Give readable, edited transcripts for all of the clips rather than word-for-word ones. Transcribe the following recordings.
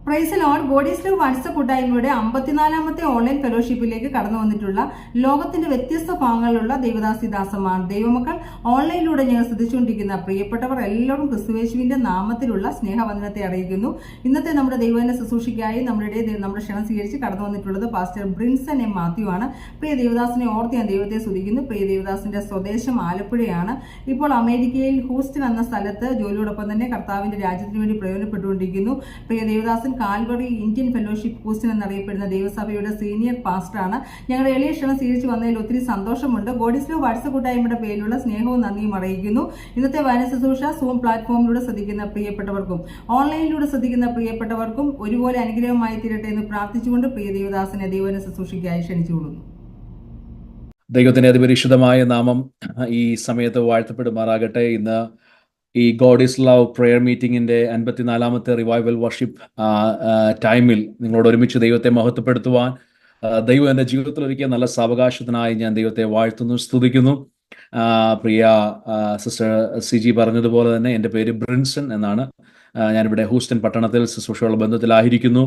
Price Lord. God is love WhatsApp കൂട്ടായ്മയുടെ 54ാമത്തെ online ഫെലോഷിപ്പിലേക്ക് കടന്നു വന്നിട്ടുള്ള ലോകത്തിന്റെ വ്യത്യസ്ത ഭാഗങ്ങളിലുള്ള ദൈവദാസിദാസന്മാർ, ദൈവമക്കൾ, ഓൺലൈനിലൂടെ ഞങ്ങൾ ശ്രദ്ധിച്ചുകൊണ്ടിരിക്കുന്ന പ്രിയപ്പെട്ടവർ എല്ലാവരും ക്രിസ്തുയേശുവിന്റെ നാമത്തിലുള്ള സ്നേഹവന്ദനത്തെ അറിയിക്കുന്നു. ഇന്നത്തെ നമ്മുടെ ദൈവവചന ശുശ്രൂഷയ്ക്കായി നമ്മുടെ ക്ഷണം സ്വീകരിച്ച് കടന്നു വന്നിട്ടുള്ളത് പാസ്റ്റർ ബ്രിൻസൺ എം മാത്യു ആണ്. പ്രിയ ദേവദാസിനെ ഓർത്ത് ഞാൻ ദൈവത്തെ സ്തുതിക്കുന്നു. പ്രിയ ദേവദാസിന്റെ സ്വദേശം ആലപ്പുഴയാണ്. ഇപ്പോൾ അമേരിക്കയിൽ ഹൂസ്റ്റൺ എന്ന സ്ഥലത്ത് ജോലിയോടൊപ്പം തന്നെ കർത്താവിന്റെ രാജ്യത്തിന് വേണ്ടി പ്രയോജനപ്പെട്ടുകൊണ്ടിരിക്കുന്നു. പ്രിയ Devadasan Calvary Indian fellowship Houston എന്നറിയപ്പെടുന്ന ദൈവസഭയുടെ സീനിയർ പാസ്റ്ററാണ്. ഞങ്ങളുടെ എളിയ ക്ഷണം സ്വീകരിച്ച് വന്നതിൽ ഒത്തിരി സന്തോഷമുണ്ട്. ഗോഡീസ് ലവ് വാട്സപ്പ് കൂട്ടായ്മയുടെ പേരിലുള്ള സ്നേഹവും നന്ദിയും അറിയിക്കുന്നു. ഇന്നത്തെ വചന ശുശ്രൂഷ സൂം പ്ലാറ്റ്ഫോമിലൂടെ ശ്രദ്ധിക്കുന്ന പ്രിയപ്പെട്ടവർക്കും ഓൺലൈനിലൂടെ ശ്രദ്ധിക്കുന്ന പ്രിയപ്പെട്ടവർക്കും ഒരുപോലെ അനുഗ്രഹമായി തീരട്ടെ എന്ന് പ്രാർത്ഥിച്ചുകൊണ്ട് പ്രിയ ദേവദാസനെ ദൈവവചന ശുശ്രൂഷയ്ക്കായി ക്ഷണിച്ചുകൊള്ളുന്നു. ദൈവത്തിന്റെ അതിപരിശുദ്ധമായ നാമം ഈ സമയത്ത് വാഴ്ത്തപ്പെടുമാറാകട്ടെ. ഇന്ന് ഈ ഗോഡ് ഈസ് ലവ് പ്രെയർ മീറ്റിംഗിന്റെ 54ാമത്തെ റിവൈവൽ വർഷിപ്പ് ടൈമിൽ നിങ്ങളോട് ഒരുമിച്ച് ദൈവത്തെ മഹത്വപ്പെടുത്തുവാൻ ദൈവം എൻ്റെ ജീവിതത്തിൽ ഒരുക്കിയ നല്ല സാവകാശത്തിനായി ഞാൻ ദൈവത്തെ വാഴ്ത്തുന്നു, സ്തുതിക്കുന്നു. പ്രിയ സിസ്റ്റർ സിജി പറഞ്ഞതുപോലെ തന്നെ എൻ്റെ പേര് ബ്രിൻസൺ എന്നാണ്. ഞാനിവിടെ ഹൂസ്റ്റൺ പട്ടണത്തിൽ ശുശ്രൂഷയുള്ള ബന്ധത്തിലായിരിക്കുന്നു.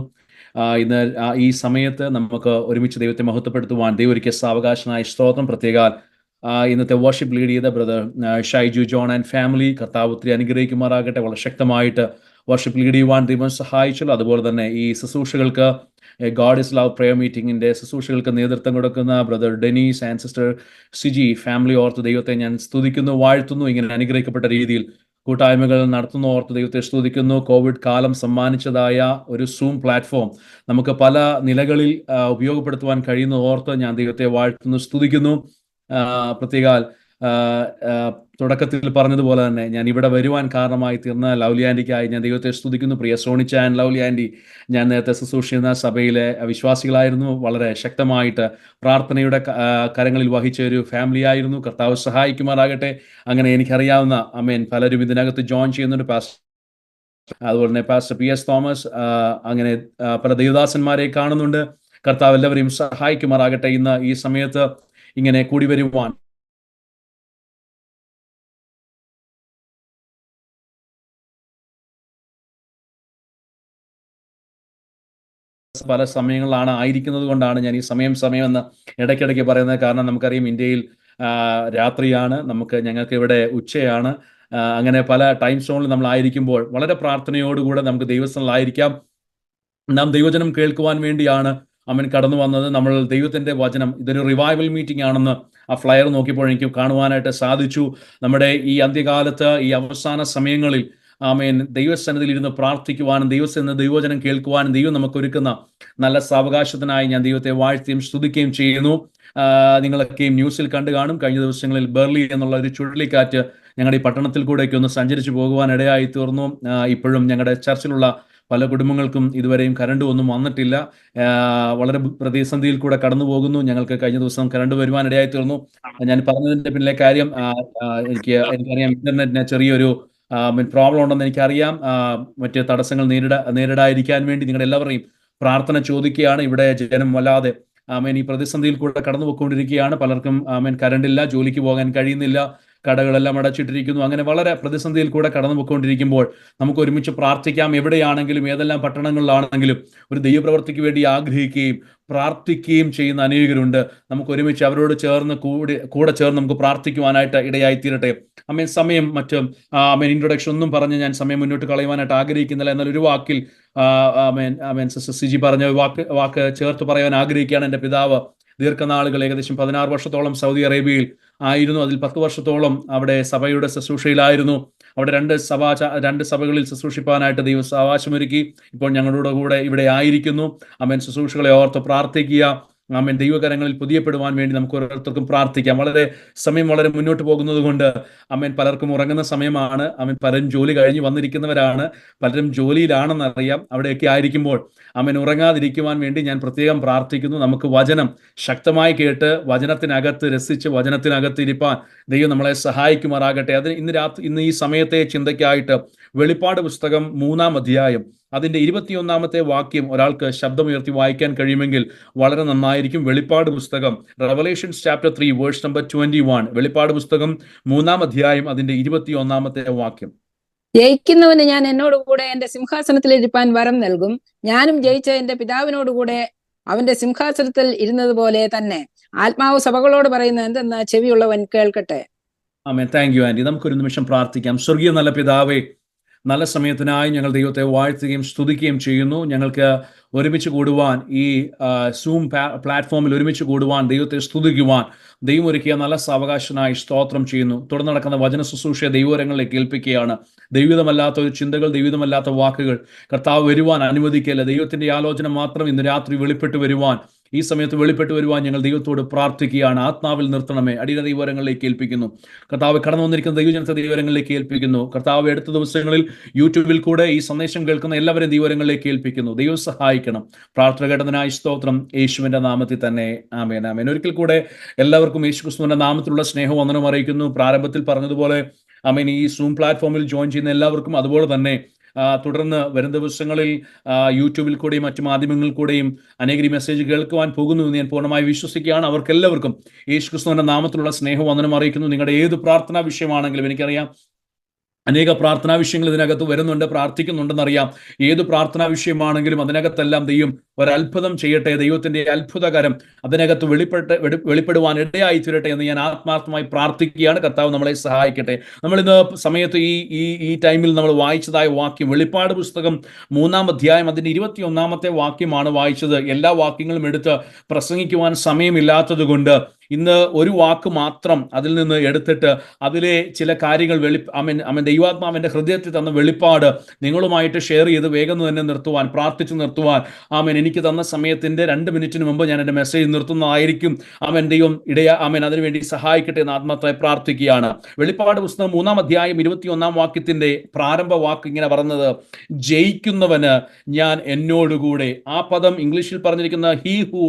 ഇന്ന് ഈ സമയത്ത് നമുക്ക് ഒരുമിച്ച് ദൈവത്തെ മഹത്വപ്പെടുത്തുവാൻ ദൈവം ഒരുക്കിയ സാവകാശനായ സ്തോത്രം. പ്രത്യേക ഇന്നത്തെ വർഷിപ്പ് ലീഡ് ചെയ്ത brother Shaiju John and family, കർത്താവ് ഒത്തിരി അനുഗ്രഹിക്കുമാറാകട്ടെ. വളരെ ശക്തമായിട്ട് വർഷിപ്പ് ലീഡ് ചെയ്യുവാൻ ദൈവം സഹായിച്ചല്ലോ. അതുപോലെ തന്നെ ഈ ശുശ്രൂഷകൾക്ക് ഗോഡ് ഈസ് ലവ് പ്രെയർ മീറ്റിംഗിന്റെ ശുശ്രൂഷകൾക്ക് നേതൃത്വം കൊടുക്കുന്ന brother Denise and sister Siji family ഓർത്ത് ദൈവത്തെ ഞാൻ സ്തുതിക്കുന്നു, വാഴ്ത്തുന്നു. ഇങ്ങനെ അനുഗ്രഹിക്കപ്പെട്ട രീതിയിൽ കൂട്ടായ്മകൾ നടത്തുന്ന ഓർത്ത് ദൈവത്തെ സ്തുതിക്കുന്നു. കോവിഡ് കാലം സമ്മാനിച്ചതായ ഒരു സൂം പ്ലാറ്റ്ഫോം നമുക്ക് പല നിലകളിൽ ഉപയോഗപ്പെടുത്തുവാൻ കഴിയുന്ന ഓർത്ത് ഞാൻ ദൈവത്തെ വാഴ്ത്തുന്നു, സ്തുതിക്കുന്നു. പ്രത്യേക തുടക്കത്തിൽ പറഞ്ഞതുപോലെ തന്നെ ഞാൻ ഇവിടെ വരുവാൻ കാരണമായി തീർന്ന ലവ്ലി ആൻറ്റിക്കായി ഞാൻ ദൈവത്തെ സ്തുതിക്കുന്നു. പ്രിയ സോണിച്ച ആൻഡ് ലവ്ലി ആൻറ്റി, ഞാൻ നേരത്തെ ശുശ്രൂഷിക്കുന്ന സഭയിലെ വിശ്വാസികളായിരുന്നു. വളരെ ശക്തമായിട്ട് പ്രാർത്ഥനയുടെ കരങ്ങളിൽ വഹിച്ച ഒരു ഫാമിലി ആയിരുന്നു. കർത്താവ് സഹായിക്കുമാറാകട്ടെ. അങ്ങനെ എനിക്കറിയാവുന്ന പലരും ഇതിനകത്ത് ജോയിൻ ചെയ്യുന്നുണ്ട്. അതുപോലെ തന്നെ പാസ്റ്റർ പി എസ് തോമസ്, അങ്ങനെ പല ദൈവദാസന്മാരെ കാണുന്നുണ്ട്. കർത്താവ് എല്ലാവരെയും സഹായിക്കുമാറാകട്ടെ. ഇന്ന് ഈ സമയത്ത് ഇങ്ങനെ കൂടി വരുവാൻ പല സമയങ്ങളിലാണ് ആയിരിക്കുന്നത് കൊണ്ടാണ് ഞാൻ ഈ സമയം എന്ന് ഇടയ്ക്കിടയ്ക്ക് പറയുന്നത്. കാരണം നമുക്കറിയാം ഇന്ത്യയിൽ രാത്രിയാണ്, ഞങ്ങൾക്ക് ഇവിടെ ഉച്ചയാണ്. അങ്ങനെ പല ടൈം സോണിൽ നമ്മൾ ആയിരിക്കുമ്പോൾ വളരെ പ്രാർത്ഥനയോടുകൂടെ നമുക്ക് ദൈവസ്ഥലായിരിക്കാം. നാം ദൈവജനം കേൾക്കുവാൻ വേണ്ടിയാണ് കടന്നു വന്നത്. നമ്മൾ ദൈവത്തിന്റെ വചനം, ഇതൊരു റിവൈവൽ മീറ്റിംഗ് ആണെന്ന് ആ ഫ്ലയർ നോക്കിയപ്പോൾ എനിക്ക് കാണുവാനായിട്ട് സാധിച്ചു. നമ്മുടെ ഈ അന്ത്യകാലത്ത്, ഈ അവസാന സമയങ്ങളിൽ ദൈവസന്നിധിയിൽ ഇരുന്ന് പ്രാർത്ഥിക്കുവാനും ദൈവവചനം കേൾക്കുവാനും ദൈവം നമുക്ക് ഒരുക്കുന്ന നല്ല സാവകാശത്തിനായി ഞാൻ ദൈവത്തെ വാഴ്ത്തുകയും സ്തുതിക്കുകയും ചെയ്യുന്നു. നിങ്ങളൊക്കെയും ന്യൂസിൽ കണ്ടു കാണും. കഴിഞ്ഞ ദിവസങ്ങളിൽ ബെർലി എന്നുള്ള ഒരു ചുഴലിക്കാറ്റ് ഞങ്ങളുടെ ഈ പട്ടണത്തിൽ കൂടെയൊക്കെ ഒന്ന് സഞ്ചരിച്ചു പോകുവാൻ ഇടയായി തീർന്നു. ഇപ്പോഴും ഞങ്ങളുടെ ചർച്ചിലുള്ള പല കുടുംബങ്ങൾക്കും ഇതുവരെയും കറണ്ട് ഒന്നും വന്നിട്ടില്ല. വളരെ പ്രതിസന്ധിയിൽ കൂടെ കടന്നു പോകുന്നു. ഞങ്ങൾക്ക് കഴിഞ്ഞ ദിവസം കറണ്ട് വരുവാൻ ഇടയായി തീർന്നു. ഞാൻ പറഞ്ഞതിന്റെ പിന്നിലെ കാര്യം, എനിക്കറിയാം ഇന്റർനെറ്റിന് ചെറിയൊരു പ്രോബ്ലം ഉണ്ടെന്ന് എനിക്കറിയാം. മറ്റ് തടസ്സങ്ങൾ നേരിടാതിരിക്കാൻ വേണ്ടി നിങ്ങളുടെ എല്ലാവരെയും പ്രാർത്ഥന ചോദിക്കുകയാണ്. ഇവിടെ ജനം വല്ലാതെ ഈ പ്രതിസന്ധിയിൽ കൂടെ കടന്നു പോയിക്കൊണ്ടിരിക്കുകയാണ്. പലർക്കും കറണ്ടില്ല, ജോലിക്ക് പോകാൻ കഴിയുന്നില്ല, കടകളെല്ലാം അടച്ചിട്ടിരിക്കുന്നു. അങ്ങനെ വളരെ പ്രതിസന്ധിയിൽ കൂടെ കടന്നു പോയിക്കൊണ്ടിരിക്കുമ്പോൾ നമുക്ക് ഒരുമിച്ച് പ്രാർത്ഥിക്കാം. എവിടെയാണെങ്കിലും ഏതെല്ലാം പട്ടണങ്ങളിലാണെങ്കിലും ഒരു ദൈവപ്രവർത്തിക്ക് വേണ്ടി ആഗ്രഹിക്കുകയും പ്രാർത്ഥിക്കുകയും ചെയ്യുന്ന അനേകരുണ്ട്. നമുക്ക് ഒരുമിച്ച് അവരോട് കൂടെ ചേർന്ന് നമുക്ക് പ്രാർത്ഥിക്കുവാനായിട്ട് ഇടയായി തീരട്ടെ. സമയം ഇൻട്രൊഡക്ഷൻ ഒന്നും പറഞ്ഞ് ഞാൻ സമയം മുന്നോട്ട് കളയുവാനായിട്ട് ആഗ്രഹിക്കുന്നില്ല. എന്നാൽ ഒരു വാക്കിൽ സിസ്റ്റർ സിജി പറഞ്ഞ വാക്ക് ചേർത്ത് പറയാൻ ആഗ്രഹിക്കുകയാണ്. എൻ്റെ പിതാവ് ദീർഘനാളുകൾ, ഏകദേശം 16 വർഷത്തോളം സൗദി അറേബ്യയിൽ ആയിരുന്നു. അതിൽ 10 വർഷത്തോളം അവിടെ സഭയുടെ ശുശ്രൂഷയിലായിരുന്നു. അവിടെ രണ്ട് സഭകളിൽ ശുശ്രൂഷിപ്പാനായിട്ട് ദൈവം അവകാശമൊരുക്കി. ഇപ്പോൾ ഞങ്ങളുടെ കൂടെ ഇവിടെ ആയിരിക്കുന്നു. ശുശ്രൂഷകളെ ഓർത്ത് പ്രാർത്ഥിക്കുക. ദൈവകരങ്ങളിൽ പുതിയപ്പെടുവാൻ വേണ്ടി നമുക്ക് ഓരോരുത്തർക്കും പ്രാർത്ഥിക്കാം. സമയം വളരെ മുന്നോട്ട് പോകുന്നത് കൊണ്ട് പലർക്കും ഉറങ്ങുന്ന സമയമാണ്. പലരും ജോലി കഴിഞ്ഞ് വന്നിരിക്കുന്നവരാണ്, പലരും ജോലിയിലാണെന്നറിയാം. അവിടെയൊക്കെ ആയിരിക്കുമ്പോൾ ഉറങ്ങാതിരിക്കുവാൻ വേണ്ടി ഞാൻ പ്രത്യേകം പ്രാർത്ഥിക്കുന്നു. നമുക്ക് വചനം ശക്തമായി കേട്ട് വചനത്തിനകത്ത് രസിച്ച് വചനത്തിനകത്ത് ഇരിപ്പാൻ ദൈവം നമ്മളെ സഹായിക്കുമാറാകട്ടെ. ഇന്ന് ഈ സമയത്തെ ചിന്തയ്ക്കായിട്ട് വെളിപ്പാട് പുസ്തകം 3-ാം അധ്യായം അതിന്റെ 21-ാമത്തെ വാക്യം ഒരാൾക്ക് ശബ്ദമുയർത്തി വായിക്കാൻ കഴിയുമെങ്കിൽ വളരെ നന്നായിരിക്കും. വെളിപ്പാട് പുസ്തകം റെവലേഷൻസ് ചാപ്റ്റർ 3 വേഴ്സ് നമ്പർ 21. വെളിപ്പാട് പുസ്തകം 3-ാം അധ്യായം അതിന്റെ 21-ാമത്തെ വാക്യം. ജയിക്കുന്നവന് ഞാൻ എന്നോടുകൂടെ എന്റെ സിംഹാസനത്തിൽ ഇരിപ്പാൻ വരം നൽകും. ഞാനും ജയിച്ച എന്റെ പിതാവിനോടുകൂടെ അവന്റെ സിംഹാസനത്തിൽ ഇരുന്നത് പോലെ തന്നെ. ആത്മാവ് സഭകളോട് പറയുന്നത് എന്തെന്ന് ചെവിയുള്ളവൻ കേൾക്കട്ടെ. ആമേൻ. Thank you aunty. നമുക്കൊരു നിമിഷം പ്രാർത്ഥിക്കാം. സ്വർഗീയ നല്ല പിതാവേ, നല്ല സമയത്തിനായി ഞങ്ങൾ ദൈവത്തെ വാഴ്ത്തുകയും സ്തുതിക്കുകയും ചെയ്യുന്നു. ഞങ്ങൾക്ക് ഒരുമിച്ച് കൂടുവാൻ, ഈ സൂം പ്ലാറ്റ്ഫോമിൽ ഒരുമിച്ച് കൂടുവാൻ, ദൈവത്തെ സ്തുതിക്കുവാൻ ദൈവം ഒരുക്കിയ നല്ല സാവകാശനായി സ്തോത്രം ചെയ്യുന്നു. തുടർന്ന് നടക്കുന്ന വചന ശുശ്രൂഷയെ ദൈവകരങ്ങളിലേക്ക് ഏൽപ്പിക്കുകയാണ്. ദൈവികമല്ലാത്ത ഒരു ചിന്തകൾ, ദൈവികമല്ലാത്ത വാക്കുകൾ കർത്താവ് വരുവാൻ അനുവദിക്കല്ല. ദൈവത്തിന്റെ ആലോചന മാത്രം ഇന്ന് രാത്രി വെളിപ്പെട്ട് വരുവാൻ, ഈ സമയത്ത് വെളിപ്പെട്ട് വരുവാൻ ഞങ്ങൾ ദൈവത്തോട് പ്രാർത്ഥിക്കുകയാണ്. ആത്മാവിൽ നിർത്തണമേ. അടിയുടെ ദൈവകരങ്ങളിലേക്ക് ഏൽപ്പിക്കുന്നു. കർത്താവ് കടന്നു വന്നിരിക്കുന്ന ദൈവജനത്തെ ദൈവകരങ്ങളിലേക്ക് ഏൽപ്പിക്കുന്നു. കർത്താവ് അടുത്ത ദിവസങ്ങളിൽ യൂട്യൂബിൽ കൂടെ ഈ സന്ദേശം കേൾക്കുന്ന എല്ലാവരെയും ദൈവകരങ്ങളിലേക്ക് ഏൽപ്പിക്കുന്നു. ദൈവം സഹായിക്കണം. പ്രാർത്ഥന കേട്ടതിനായി സ്തോത്രം. യേശുവിന്റെ നാമത്തിൽ തന്നെ ആമേൻ. ആമേൻ. ഒരിക്കൽ കൂടെ എല്ലാവർക്കും യേശു ക്രിസ്തുവിന്റെ നാമത്തിലുള്ള സ്നേഹവന്ദനം അറിയിക്കുന്നു. പ്രാരംഭത്തിൽ പറഞ്ഞതുപോലെ ആമേൻ, ഈ സൂം പ്ലാറ്റ്ഫോമിൽ ജോയിൻ ചെയ്യുന്ന എല്ലാവർക്കും, അതുപോലെ തന്നെ തുടർന്ന് വരും ദിവസങ്ങളിൽ യൂട്യൂബിൽ കൂടെയും മറ്റു മാധ്യമങ്ങളിൽ കൂടെയും അനേകം മെസ്സേജ് കേൾക്കുവാൻ പോകുന്നു എന്ന് ഞാൻ പൂർണ്ണമായി വിശ്വസിക്കുകയാണ്. അവർക്കെല്ലാവർക്കും യേശു ക്രിസ്തുവിന്റെ നാമത്തിലുള്ള സ്നേഹവന്ദനം അറിയിക്കുന്നു. നിങ്ങളുടെ ഏത് പ്രാർത്ഥനാ വിഷയമാണെങ്കിലും, എനിക്കറിയാം അനേക പ്രാർത്ഥനാ വിഷയങ്ങൾ ഇതിനകത്ത് വരുന്നുണ്ട്, പ്രാർത്ഥിക്കുന്നുണ്ടെന്നറിയാം. ഏത് പ്രാർത്ഥനാ വിഷയമാണെങ്കിലും അതിനകത്തെല്ലാം ദൈവം ഒരത്ഭുതം ചെയ്യട്ടെ. ദൈവത്തിന്റെ അത്ഭുതകരം അതിനകത്ത് വെളിപ്പെടുവാൻ ഇടയായി തീരട്ടെ എന്ന് ഞാൻ ആത്മാർത്ഥമായി പ്രാർത്ഥിക്കുകയാണ്. കർത്താവ് നമ്മളെ സഹായിക്കട്ടെ. നമ്മളിന്ന് സമയത്ത് ഈ ടൈമിൽ നമ്മൾ വായിച്ചതായ വാക്യം വെളിപ്പാട് പുസ്തകം 3-ാം അധ്യായം അതിന്റെ 21-ാമത്തെ വാക്യമാണ് വായിച്ചത്. എല്ലാ വാക്യങ്ങളും എടുത്ത് പ്രസംഗിക്കുവാൻ സമയമില്ലാത്തത് കൊണ്ട് ഇന്ന് ഒരു വാക്ക് മാത്രം അതിൽ നിന്ന് എടുത്തിട്ട് അതിലെ ചില കാര്യങ്ങൾ ദൈവാത്മാവിന്റെ ഹൃദയത്തിൽ തന്ന വെളിപ്പാട് നിങ്ങളുമായിട്ട് ഷെയർ ചെയ്ത് വേഗം തന്നെ നിർത്തുവാൻ, പ്രാർത്ഥിച്ചു നിർത്തുവാൻ എനിക്ക് തന്ന സമയത്തിന്റെ 2 മിനിറ്റിന് മുമ്പ് ഞാൻ എൻ്റെ മെസ്സേജ് നിർത്തുന്നതായിരിക്കും. ദൈവം അതിനുവേണ്ടി സഹായിക്കട്ടെ എന്ന് ആത്മാർത്ഥമായി പ്രാർത്ഥിക്കുകയാണ്. വെളിപ്പാട് പുസ്തകം 3-ാം അധ്യായം 21-ാം വാക്യത്തിന്റെ പ്രാരംഭ വാക്ക് ഇങ്ങനെ പറഞ്ഞത്, ജയിക്കുന്നവന് ഞാൻ എന്നോടുകൂടെ. ആ പദം ഇംഗ്ലീഷിൽ പറഞ്ഞിരിക്കുന്ന ഹി ഹു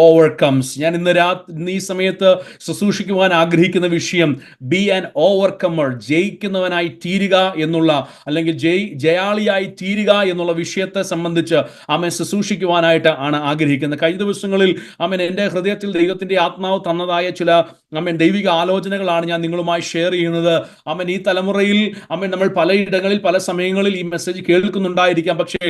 ഓവർകംസ്. ഞാൻ ഇന്ന് ഈ സമയത്ത് ശുശ്രൂഷിക്കുവാൻ ആഗ്രഹിക്കുന്ന വിഷയം ബി ആൻ ഓവർകമ്മർ, ജയിക്കുന്നവനായി തീരുക എന്നുള്ള, അല്ലെങ്കിൽ ജയാളിയായി തീരുക എന്നുള്ള വിഷയത്തെ സംബന്ധിച്ച് ശുശ്രൂഷിക്കുവാനായിട്ട് ആണ് ആഗ്രഹിക്കുന്നത്. കഴിഞ്ഞ ദിവസങ്ങളിൽ എൻ്റെ ഹൃദയത്തിൽ ദൈവത്തിന്റെ ആത്മാവ് തന്നതായ ചില ദൈവിക ആലോചനകളാണ് ഞാൻ നിങ്ങളുമായി ഷെയർ ചെയ്യുന്നത്. ഈ തലമുറയിൽ നമ്മൾ പലയിടങ്ങളിൽ പല സമയങ്ങളിൽ ഈ മെസ്സേജ് കേൾക്കുന്നുണ്ടായിരിക്കാം. പക്ഷേ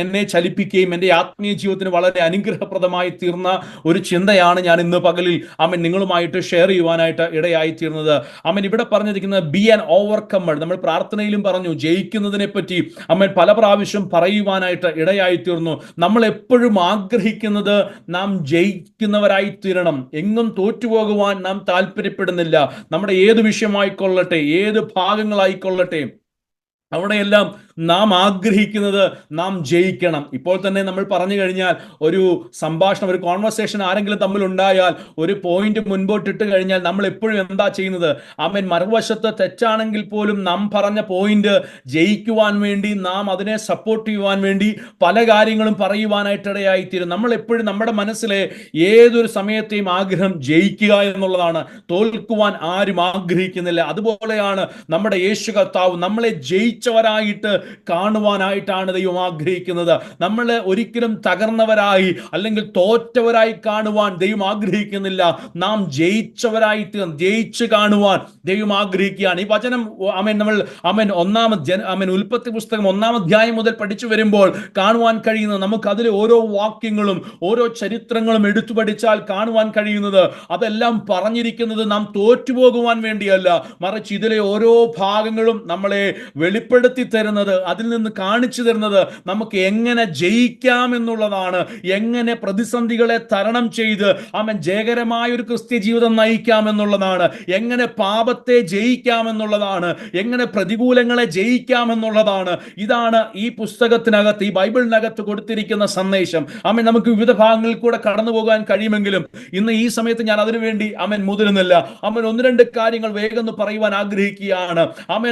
എന്നെ ചലിപ്പിക്കുകയും എൻ്റെ ആത്മീയ ജീവിതത്തിന് വളരെ അനുഗ്രഹപ്രദമായി തീർന്ന ഒരു ചിന്തയാണ് ഞാൻ ഇന്ന് പകലിൽ നിങ്ങളുമായിട്ട് ഷെയർ ചെയ്യുവാനായിട്ട് ഇടയായി തീർന്നത്. ഇവിടെ പറഞ്ഞിരിക്കുന്നത് ബി ആൻ ഓവർകമ്മർ. നമ്മൾ പ്രാർത്ഥനയിലും പറഞ്ഞു, ജയിക്കുന്നതിനെ പറ്റി പല പ്രാവശ്യം പറയുവാനായിട്ട് ഇടയായി തീർന്നു. നമ്മൾ എപ്പോഴും ആഗ്രഹിക്കുന്നത് നാം ജയിക്കുന്നവരായി തീരണം. എങ്ങും തോറ്റുപോകുവാൻ നാം താല്പര്യപ്പെടുന്നില്ല. നമ്മുടെ ഏത് വിഷയമായിക്കൊള്ളട്ടെ, ഏത് ഭാഗങ്ങളായിക്കൊള്ളട്ടെ, അവിടെയെല്ലാം നാം ആഗ്രഹിക്കുന്നത് നാം ജയിക്കണം. ഇപ്പോൾ തന്നെ നമ്മൾ പറഞ്ഞു കഴിഞ്ഞാൽ ഒരു സംഭാഷണം, ഒരു കോൺവെർസേഷൻ ആരെങ്കിലും തമ്മിൽ ഉണ്ടായാൽ, ഒരു പോയിന്റ് മുൻപോട്ടിട്ട് കഴിഞ്ഞാൽ നമ്മൾ എപ്പോഴും എന്താ ചെയ്യുന്നത്? മറുവശത്ത് തെറ്റാണെങ്കിൽ പോലും നാം പറഞ്ഞ പോയിന്റ് ജയിക്കുവാൻ വേണ്ടി, നാം അതിനെ സപ്പോർട്ട് ചെയ്യുവാൻ വേണ്ടി പല കാര്യങ്ങളും പറയുവാനായിട്ടിടയായിത്തീരും. നമ്മൾ എപ്പോഴും നമ്മുടെ മനസ്സിലെ ഏതൊരു സമയത്തെയും ആഗ്രഹം ജയിക്കുക എന്നുള്ളതാണ്. തോൽക്കുവാൻ ആരും ആഗ്രഹിക്കുന്നില്ല. അതുപോലെയാണ് നമ്മുടെ യേശു കർത്താവ് നമ്മളെ ജയിച്ചവരായിട്ട് കാണുവാനായിട്ടാണ് ദൈവം ആഗ്രഹിക്കുന്നത്. നമ്മൾ ഒരിക്കലും തകർന്നവരായി അല്ലെങ്കിൽ തോറ്റവരായി കാണുവാൻ ദൈവം ആഗ്രഹിക്കുന്നില്ല. നാം ജയിച്ചവരായി ജയിച്ചു കാണുവാൻ ദൈവം ആഗ്രഹിക്കുകയാണ്. ഈ വചനം നമ്മൾ ഉൽപ്പത്തി പുസ്തകം 1-ാം അധ്യായം മുതൽ പഠിച്ചു വരുമ്പോൾ കാണുവാൻ കഴിയുന്നത്, നമുക്ക് അതിലെ ഓരോ വാക്യങ്ങളും ഓരോ ചരിത്രങ്ങളും എടുത്തു പഠിച്ചാൽ കാണുവാൻ കഴിയുന്നത്, അതെല്ലാം പറഞ്ഞിരിക്കുന്നത് നാം തോറ്റുപോകുവാൻ വേണ്ടിയല്ല, മറിച്ച് ഇതിലെ ഓരോ ഭാഗങ്ങളും നമ്മളെ വെളിപ്പെടുത്തി തരുന്നത്, അതിൽ നിന്ന് കാണിച്ചു തരുന്നത് നമുക്ക് എങ്ങനെ ജയിക്കാം എന്നുള്ളതാണ്. എങ്ങനെ പ്രതിസന്ധികളെ തരണം ചെയ്ത് ജയകരമായ ഒരു ക്രിസ്ത്യ ജീവിതം നയിക്കാം എന്നുള്ളതാണ്. എങ്ങനെ പാപത്തെ ജയിക്കാം എന്നുള്ളതാണ്. എങ്ങനെ പ്രതികൂലങ്ങളെ ജയിക്കാം എന്നുള്ളതാണ്. ഇതാണ് ഈ പുസ്തകത്തിനകത്ത്, ഈ ബൈബിളിനകത്ത് കൊടുത്തിരിക്കുന്ന സന്ദേശം. നമുക്ക് വിവിധ ഭാഗങ്ങളിൽ കൂടെ കടന്നു പോകാൻ കഴിയുമെങ്കിലും ഇന്ന് ഈ സമയത്ത് ഞാൻ അതിനുവേണ്ടി മുതിരുന്നില്ല. 1-2 കാര്യങ്ങൾ വേഗം പറയുവാൻ ആഗ്രഹിക്കുകയാണ്.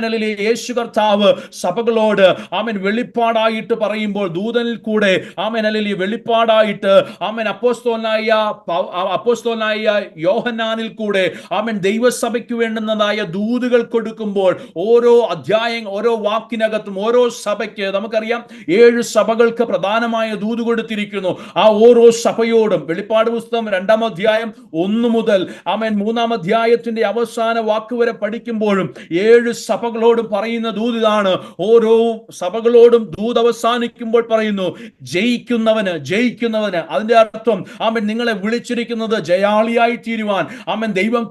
അല്ലെങ്കിൽ യേശു കർത്താവ് സഭകളോട് ദൂതനോട് ആമേൻ വെളിപ്പാടായിട്ട് പറയുമ്പോൾ, ദൂതനിൽ കൂടെ ആമേൻ അല്ലെങ്കിൽ വെളിപ്പാടായിട്ട് ആമേൻ അപ്പോസ്തലനായ യോഹന്നാനിൽ കൂടെ ആമേൻ ദൈവസഭയ്ക്ക് വേണ്ടുന്നതായ ദൂതുകൾ കൊടുക്കുമ്പോൾ, ഓരോ ഓരോ വാക്കിനകത്തും ഓരോ സഭയ്ക്ക് നമുക്കറിയാം 7 സഭകൾക്ക് പ്രധാനമായ ദൂത് കൊടുത്തിരിക്കുന്നു. ആ ഓരോ സഭയോടും വെളിപ്പാട് പുസ്തകം 2-ാം അധ്യായം 1 മുതൽ ആമേൻ 3-ാം അധ്യായത്തിന്റെ അവസാന വാക്ക് വരെ പഠിക്കുമ്പോഴും 7 സഭകളോടും പറയുന്ന ദൂത് ഇതാണ്. ഓരോ സഭകളോടും ദൂത് അവസാനിക്കുമ്പോൾ പറയുന്നു, ജയിക്കുന്നവന് അതിന്റെ അർത്ഥം ആമേൻ നിങ്ങളെ വിളിച്ചിരിക്കുന്നത് ജയാളിയായി തീരുവാൻ. ആമേൻ ദൈവം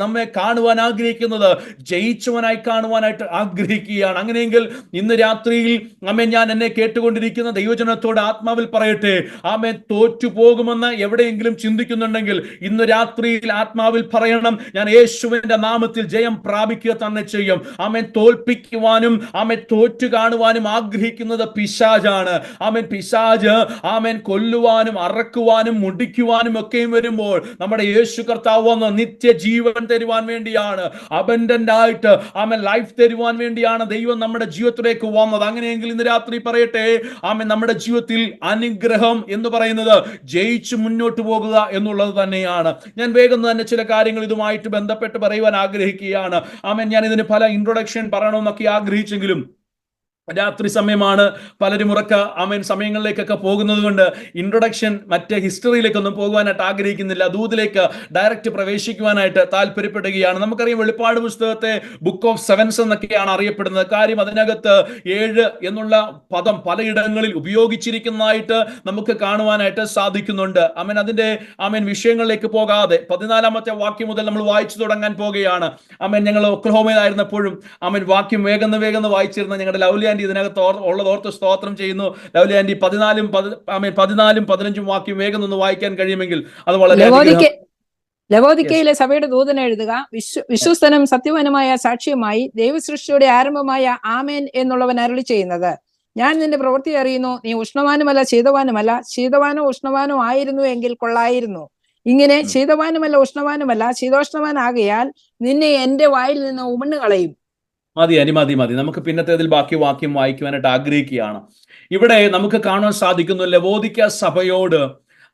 നമ്മെ കാണുവാൻ ആഗ്രഹിക്കുന്നത് ജയിച്ചവനായി കാണുവാനായിട്ട് ആഗ്രഹിക്കുകയാണ്. അങ്ങനെയെങ്കിൽ ഇന്ന് രാത്രിയിൽ ആമേൻ ഞാൻ എന്നെ കേട്ടുകൊണ്ടിരിക്കുന്ന ദൈവജനത്തോട് ആത്മാവിൽ പറയട്ടെ, ആമേൻ തോറ്റു പോകുമെന്ന് എവിടെയെങ്കിലും ചിന്തിക്കുന്നുണ്ടെങ്കിൽ ഇന്ന് രാത്രിയിൽ ആത്മാവിൽ പറയണം, ഞാൻ യേശുവിന്റെ നാമത്തിൽ ജയം പ്രാപിക്കുക തന്നെ ചെയ്യും. ആമേൻ തോൽപ്പിക്കുവാനും ആമേൻ തോറ്റു കാണുവാനും ആഗ്രഹിക്കുന്നത് പിശാചാണ്. ആമേൻ പിശാച് ആമേൻ കൊല്ലുവാനും അറക്കുവാനും മുടിക്കുവാനും ഒക്കെയും വരുമ്പോൾ നമ്മുടെ യേശു കർത്താവ് വന്ന് നിത്യജീവൻ തരുവാൻ വേണ്ടിയാണ്, അബൻഡന്റ് ആയിട്ട് ആമേൻ ലൈഫ് തരുവാൻ വേണ്ടിയാണ് ദൈവം നമ്മുടെ ജീവിതത്തിലേക്ക് വന്നത്. അങ്ങനെയെങ്കിൽ ഇന്ന് രാത്രി പറയട്ടെ, ആമേൻ നമ്മുടെ ജീവിതത്തിൽ അനുഗ്രഹം എന്ന് പറയുന്നത് ജയിച്ചു മുന്നോട്ട് പോകുക എന്നുള്ളത് തന്നെയാണ്. ഞാൻ വേഗം തന്നെ ചില കാര്യങ്ങൾ ഇതുമായിട്ട് ബന്ധപ്പെട്ട് പറയുവാൻ ആഗ്രഹിക്കുകയാണ്. ആമേൻ ഞാൻ ഇതിന് പല ഇൻട്രൊഡക്ഷൻ പറയണമെന്നൊക്കെ ആഗ്രഹിച്ചെങ്കിലും രാത്രി സമയമാണ്, പലരും ആമേൻ സമയങ്ങളിലേക്കൊക്കെ പോകുന്നത് കൊണ്ട് ഇൻട്രൊഡക്ഷൻ മറ്റേ ഹിസ്റ്ററിയിലേക്കൊന്നും പോകുവാനായിട്ട് ആഗ്രഹിക്കുന്നില്ല. ദൂതിലേക്ക് ഡയറക്റ്റ് പ്രവേശിക്കുവാനായിട്ട് താല്പര്യപ്പെടുകയാണ്. നമുക്കറിയാം വെളിപ്പാട് പുസ്തകത്തെ ബുക്ക് ഓഫ് സെവൻസ് എന്നൊക്കെയാണ് അറിയപ്പെടുന്നത്. കാര്യം അതിനകത്ത് 7 എന്നുള്ള പദം പലയിടങ്ങളിൽ ഉപയോഗിച്ചിരിക്കുന്നതായിട്ട് നമുക്ക് കാണുവാനായിട്ട് സാധിക്കുന്നുണ്ട്. ആമേൻ വിഷയങ്ങളിലേക്ക് പോകാതെ 14-ാമത്തെ വാക്യം മുതൽ നമ്മൾ വായിച്ചു തുടങ്ങാൻ പോകുകയാണ്. ആമേൻ ഞങ്ങൾ ഒക്ലഹോമയിലായിരുന്നപ്പോഴും ആമേൻ വാക്യം വേഗം വായിച്ചിരുന്ന ഞങ്ങളുടെ ലൗലിയ ഇതിനകത്ത് ഉള്ളതോർത്ത് സ്തോത്രം ചെയ്യുന്നു. ലൗലി ആന്റി 14-ും 15-ും വാക്യം വേഗം ഒന്ന് വായിക്കാൻ കഴിയുമെങ്കിൽ അത് വളരെ. ലവോദിക്കയിലെ സഭയുടെ ദൂതൻ എഴുതുക, വിശ്വസ്തനും സത്യവാനുമായ സാക്ഷിയുമായി ദൈവസൃഷ്ടിയുടെ ആരംഭമായ ആമേൻ എന്നുള്ളവൻ അരുളി ചെയ്യുന്നത്, ഞാൻ നിന്റെ പ്രവൃത്തി അറിയുന്നു. നീ ഉഷ്ണവാനുമല്ല ശീതവാനുമല്ല. ശീതവാനോ ഉഷ്ണവാനോ ആയിരുന്നു എങ്കിൽ കൊള്ളായിരുന്നു. ഇങ്ങനെ ശീതവാനുമല്ല ഉഷ്ണവാനുമല്ല ശീതോഷ്ണവാനാകയാൽ നിന്നെ എന്റെ വായിൽ നിന്ന് ഉമണ്ണു കളയും. മതി. നമുക്ക് പിന്നത്തേതിൽ ബാക്കി വാക്യം വായിക്കുവാനായിട്ട് ആഗ്രഹിക്കുകയാണ്. ഇവിടെ നമുക്ക് കാണാൻ സാധിക്കുന്നു, ലവോദിക്ക സഭയോട്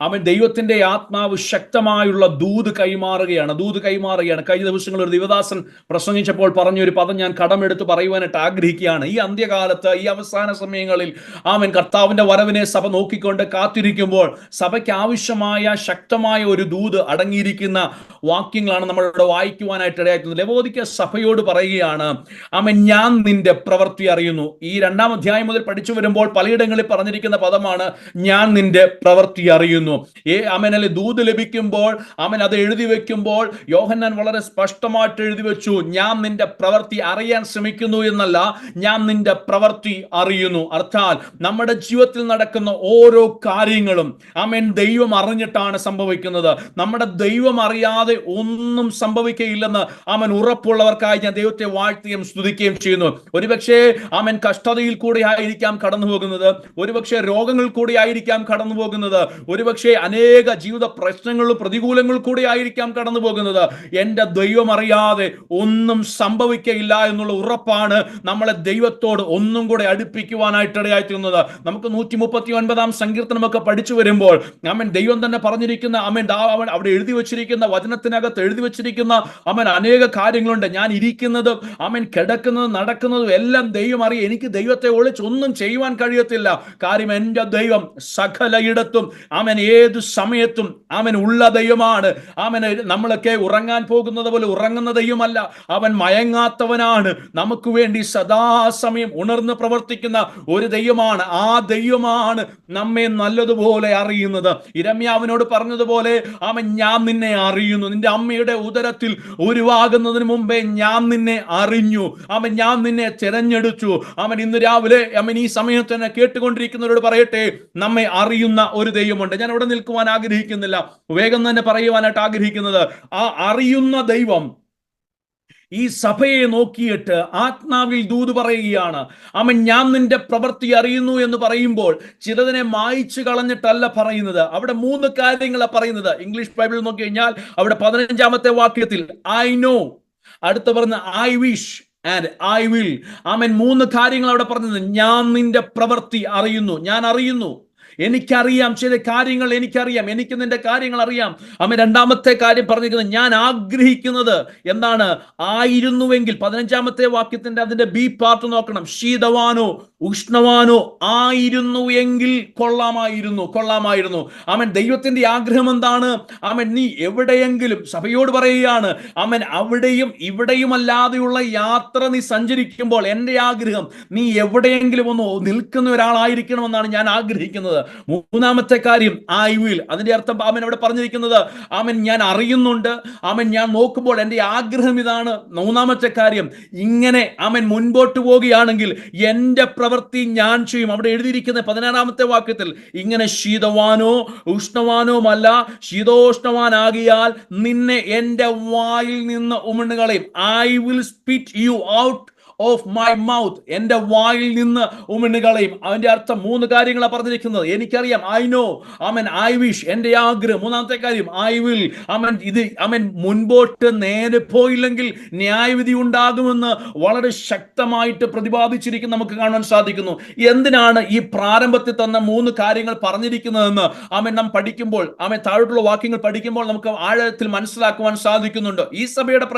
അവൻ ദൈവത്തിന്റെ ആത്മാവ് ശക്തമായുള്ള ദൂത് കൈമാറുകയാണ്. കഴിഞ്ഞ ദിവസങ്ങൾ ഒരു ദിവദാസൻ പ്രസംഗിച്ചപ്പോൾ പറഞ്ഞൊരു പദം ഞാൻ കടമെടുത്ത് പറയുവാനായിട്ട് ആഗ്രഹിക്കുകയാണ്. ഈ അന്ത്യകാലത്ത്, ഈ അവസാന സമയങ്ങളിൽ ആമേൻ കർത്താവിന്റെ വരവിനെ സഭ നോക്കിക്കൊണ്ട് കാത്തിരിക്കുമ്പോൾ സഭയ്ക്ക് ആവശ്യമായ ശക്തമായ ഒരു ദൂത് അടങ്ങിയിരിക്കുന്ന വാക്യങ്ങളാണ് നമ്മളിവിടെ വായിക്കുവാനായിട്ട് ഇടയാക്കുന്നത്. ലവോദിക്ക സഭയോട് പറയുകയാണ്, ആമേൻ ഞാൻ നിന്റെ പ്രവൃത്തി അറിയുന്നു. ഈ 2-ാം അധ്യായം മുതൽ പഠിച്ചു വരുമ്പോൾ പലയിടങ്ങളിൽ പറഞ്ഞിരിക്കുന്ന പദമാണ് ഞാൻ നിന്റെ പ്രവൃത്തി അറിയുന്നു. അല്ലെ ദൂത് ലഭിക്കുമ്പോൾ അത് എഴുതി വെക്കുമ്പോൾ യോഹന്നാൻ വളരെ സ്പഷ്ടമായിട്ട് എഴുതി വെച്ചു, ഞാൻ നിന്റെ പ്രവൃത്തി അറിയാൻ ശ്രമിക്കുന്നു എന്നല്ല, ഞാൻ നിന്റെ പ്രവൃത്തി അറിയുന്നു. അർത്ഥാൽ നമ്മുടെ ജീവിതത്തിൽ നടക്കുന്ന ഓരോ കാര്യങ്ങളും ദൈവം അറിഞ്ഞിട്ടാണ് സംഭവിക്കുന്നത്. നമ്മുടെ ദൈവം അറിയാതെ ഒന്നും സംഭവിക്കുകയില്ലെന്ന് ഉറപ്പുള്ളവർക്കായി ഞാൻ ദൈവത്തെ വാഴ്ത്തുകയും സ്തുതിക്കുകയും ചെയ്യുന്നു. ഒരുപക്ഷെ കഷ്ടതയിൽ കൂടെ ആയിരിക്കാം കടന്നു പോകുന്നത്, ഒരുപക്ഷെ രോഗങ്ങൾ കൂടെ ആയിരിക്കാം കടന്നു പോകുന്നത്, ഒരുപക്ഷെ അനേക ജീവിത പ്രശ്നങ്ങളും പ്രതികൂലങ്ങൾ കൂടെ ആയിരിക്കാം കടന്നു പോകുന്നത്. എന്റെ ദൈവം അറിയാതെ ഒന്നും സംഭവിക്കയില്ല എന്നുള്ള ഉറപ്പാണ് നമ്മളെ ദൈവത്തോട് ഒന്നും കൂടെ അടുപ്പിക്കുവാനായിട്ട് ഇടയായിത്തീരുന്നത്. നമുക്ക് 139-ാം സങ്കീർത്തനമൊക്കെ പഠിച്ചു വരുമ്പോൾ ദൈവം തന്നെ പറഞ്ഞിരിക്കുന്ന അവിടെ എഴുതി വെച്ചിരിക്കുന്ന വചനത്തിനകത്ത് എഴുതി വെച്ചിരിക്കുന്ന അനേക കാര്യങ്ങളുണ്ട്. ഞാൻ ഇരിക്കുന്നത് കിടക്കുന്നതും നടക്കുന്നതും എല്ലാം ദൈവം അറിയാം. എനിക്ക് ദൈവത്തെ ഒളിച്ചൊന്നും ചെയ്യുവാൻ കഴിയത്തില്ല. കാര്യം എന്റെ ദൈവം സകലയിടത്തും ഏത് സമയത്തും ഉള്ള ദൈവമാണ്. നമ്മളൊക്കെ ഉറങ്ങാൻ പോകുന്നത് പോലെ ഉറങ്ങുന്ന ദൈവമല്ല. അവൻ മയങ്ങാത്തവനാണ്. നമുക്ക് വേണ്ടി സദാസമയം ഉണർന്ന് പ്രവർത്തിക്കുന്ന ഒരു ദൈവമാണ്. ആ ദൈവമാണ് നമ്മെ നല്ലതുപോലെ അറിയുന്നത്. യിരെമ്യാവിനോട് പറഞ്ഞതുപോലെ ഞാൻ നിന്നെ അറിയുന്നു. നിന്റെ അമ്മയുടെ ഉദരത്തിൽ ഉരുവാകുന്നതിന് മുമ്പേ ഞാൻ നിന്നെ അറിഞ്ഞു. ഞാൻ നിന്നെ തിരഞ്ഞെടുത്തു. ഇന്ന് രാവിലെ ഈ സമയത്ത് തന്നെ കേട്ടുകൊണ്ടിരിക്കുന്നവരോട് പറയട്ടെ, നമ്മെ അറിയുന്ന ഒരു ദൈവമുണ്ട്. ഞാൻ അവിടെ നിൽക്കുവാൻ ആഗ്രഹിക്കുന്നില്ല, വേഗം തന്നെ പറയുവാനായിട്ട് ആഗ്രഹിക്കുന്നത്, ആ അറിയുന്ന ദൈവം ഈ സഭയെ നോക്കിയിട്ട് ആത്മാവിൽ ദൂത് പറയുകയാണ്. ഞാൻ നിന്റെ പ്രവൃത്തി അറിയുന്നു എന്ന് പറയുമ്പോൾ ചിലതിനെ മായ്ച്ചു കളഞ്ഞിട്ടല്ല പറയുന്നത്. അവിടെ 3 കാര്യങ്ങളാണ് പറയുന്നത്. ഇംഗ്ലീഷ് ബൈബിൾ നോക്കി കഴിഞ്ഞാൽ അവിടെ 15-ാമത്തെ വാക്യത്തിൽ ഐ നോ, അടുത്ത പറഞ്ഞ I wish, and I will. ആമേൻ. 3 കാര്യങ്ങൾ അവിടെ പറഞ്ഞത്. ഞാൻ നിന്റെ പ്രവൃത്തി അറിയുന്നു. ഞാൻ അറിയുന്നു, എനിക്കറിയാം, ചില കാര്യങ്ങൾ എനിക്കറിയാം, എനിക്ക് നിന്റെ കാര്യങ്ങൾ അറിയാം. ആമേൻ. രണ്ടാമത്തെ കാര്യം പറഞ്ഞിരിക്കുന്നത്, ഞാൻ ആഗ്രഹിക്കുന്നത് എന്താണ്? ആയിരുന്നുവെങ്കിൽ. 15-ാമത്തെ വാക്യത്തിന്റെ അതിന്റെ ബി പാർട്ട് നോക്കണം. ശീതവാനോ ഉഷ്ണവാനോ ആയിരുന്നു എങ്കിൽ കൊള്ളാമായിരുന്നു. ആമേൻ. ദൈവത്തിന്റെ ആഗ്രഹം എന്താണ്? ആമേൻ. നീ എവിടെയെങ്കിലും, സഭയോട് പറയുകയാണ്, ആമേൻ, അവിടെയും ഇവിടെയും അല്ലാതെയുള്ള യാത്ര നീ സഞ്ചരിക്കുമ്പോൾ എൻ്റെ ആഗ്രഹം നീ എവിടെയെങ്കിലും ഒന്ന് നിൽക്കുന്ന ഒരാളായിരിക്കണമെന്നാണ് ഞാൻ ആഗ്രഹിക്കുന്നത്. 3-ാമത്തെ കാര്യം ഐ വിൽ. അതിന്റെ അർത്ഥം ആമേൻ അവിടെ പറഞ്ഞിരിക്കുന്നത്, ആമേൻ, ഞാൻ അറിയുന്നുണ്ട്, ആമേൻ, ഞാൻ നോക്കുമ്പോൾ എൻ്റെ ആഗ്രഹം ഇതാണ്. 3-ാമത്തെ കാര്യം, ഇങ്ങനെ ആമേൻ മുൻപോട്ട് പോവുകയാണെങ്കിൽ എൻ്റെ പ്രവൃത്തി ഞാൻ ചെയ്യും. അവിടെ എഴുതിയിരിക്കുന്ന 16-ാമത്തെ വാക്യത്തിൽ, ഇങ്ങനെ ശീതവാനോ ഉഷ്ണവാനോമല്ല, ശീതോഷ്ണവാനാകിയാൽ നിന്നെ എൻ്റെ വായിൽ നിന്ന് ഉമിണ്ണുകളയും. I will spit you out of my mouth. എൻ്റെ വായിൽ നിന്ന് ഉമിണ്ണുകളയും. അതിന്റെ അർത്ഥം 3 കാര്യങ്ങളാണ് പറഞ്ഞിരിക്കുന്നത്. എനിക്കറിയാം, I know, amen, I wish, എൻ്റെ ആഗ്രഹം. 3-ാമത്തെ കാര്യം ഐ വിൽ. ആമേൻ. ഇത് ആമേൻ മുൻപോട്ട് നേരെ പോയില്ലെങ്കിൽ ന്യായവിധി ഉണ്ടാകുമെന്ന് വളരെ ശക്തമായിട്ട് പ്രതിപാദിച്ചിരിക്കുന്ന നമുക്ക് കാണാൻ സാധിക്കുന്നു. എന്തിനാണ് ഈ പ്രാരംഭത്തിൽ തന്ന 3 കാര്യങ്ങൾ പറഞ്ഞിരിക്കുന്നതെന്ന് ആമേൻ നാം പഠിക്കുമ്പോൾ, ആമേൻ, താഴോട്ടുള്ള വാക്യങ്ങൾ പഠിക്കുമ്പോൾ നമുക്ക് ആഴത്തിൽ മനസ്സിലാക്കുവാൻ സാധിക്കുന്നുണ്ട്. ഈ സഭയുടെ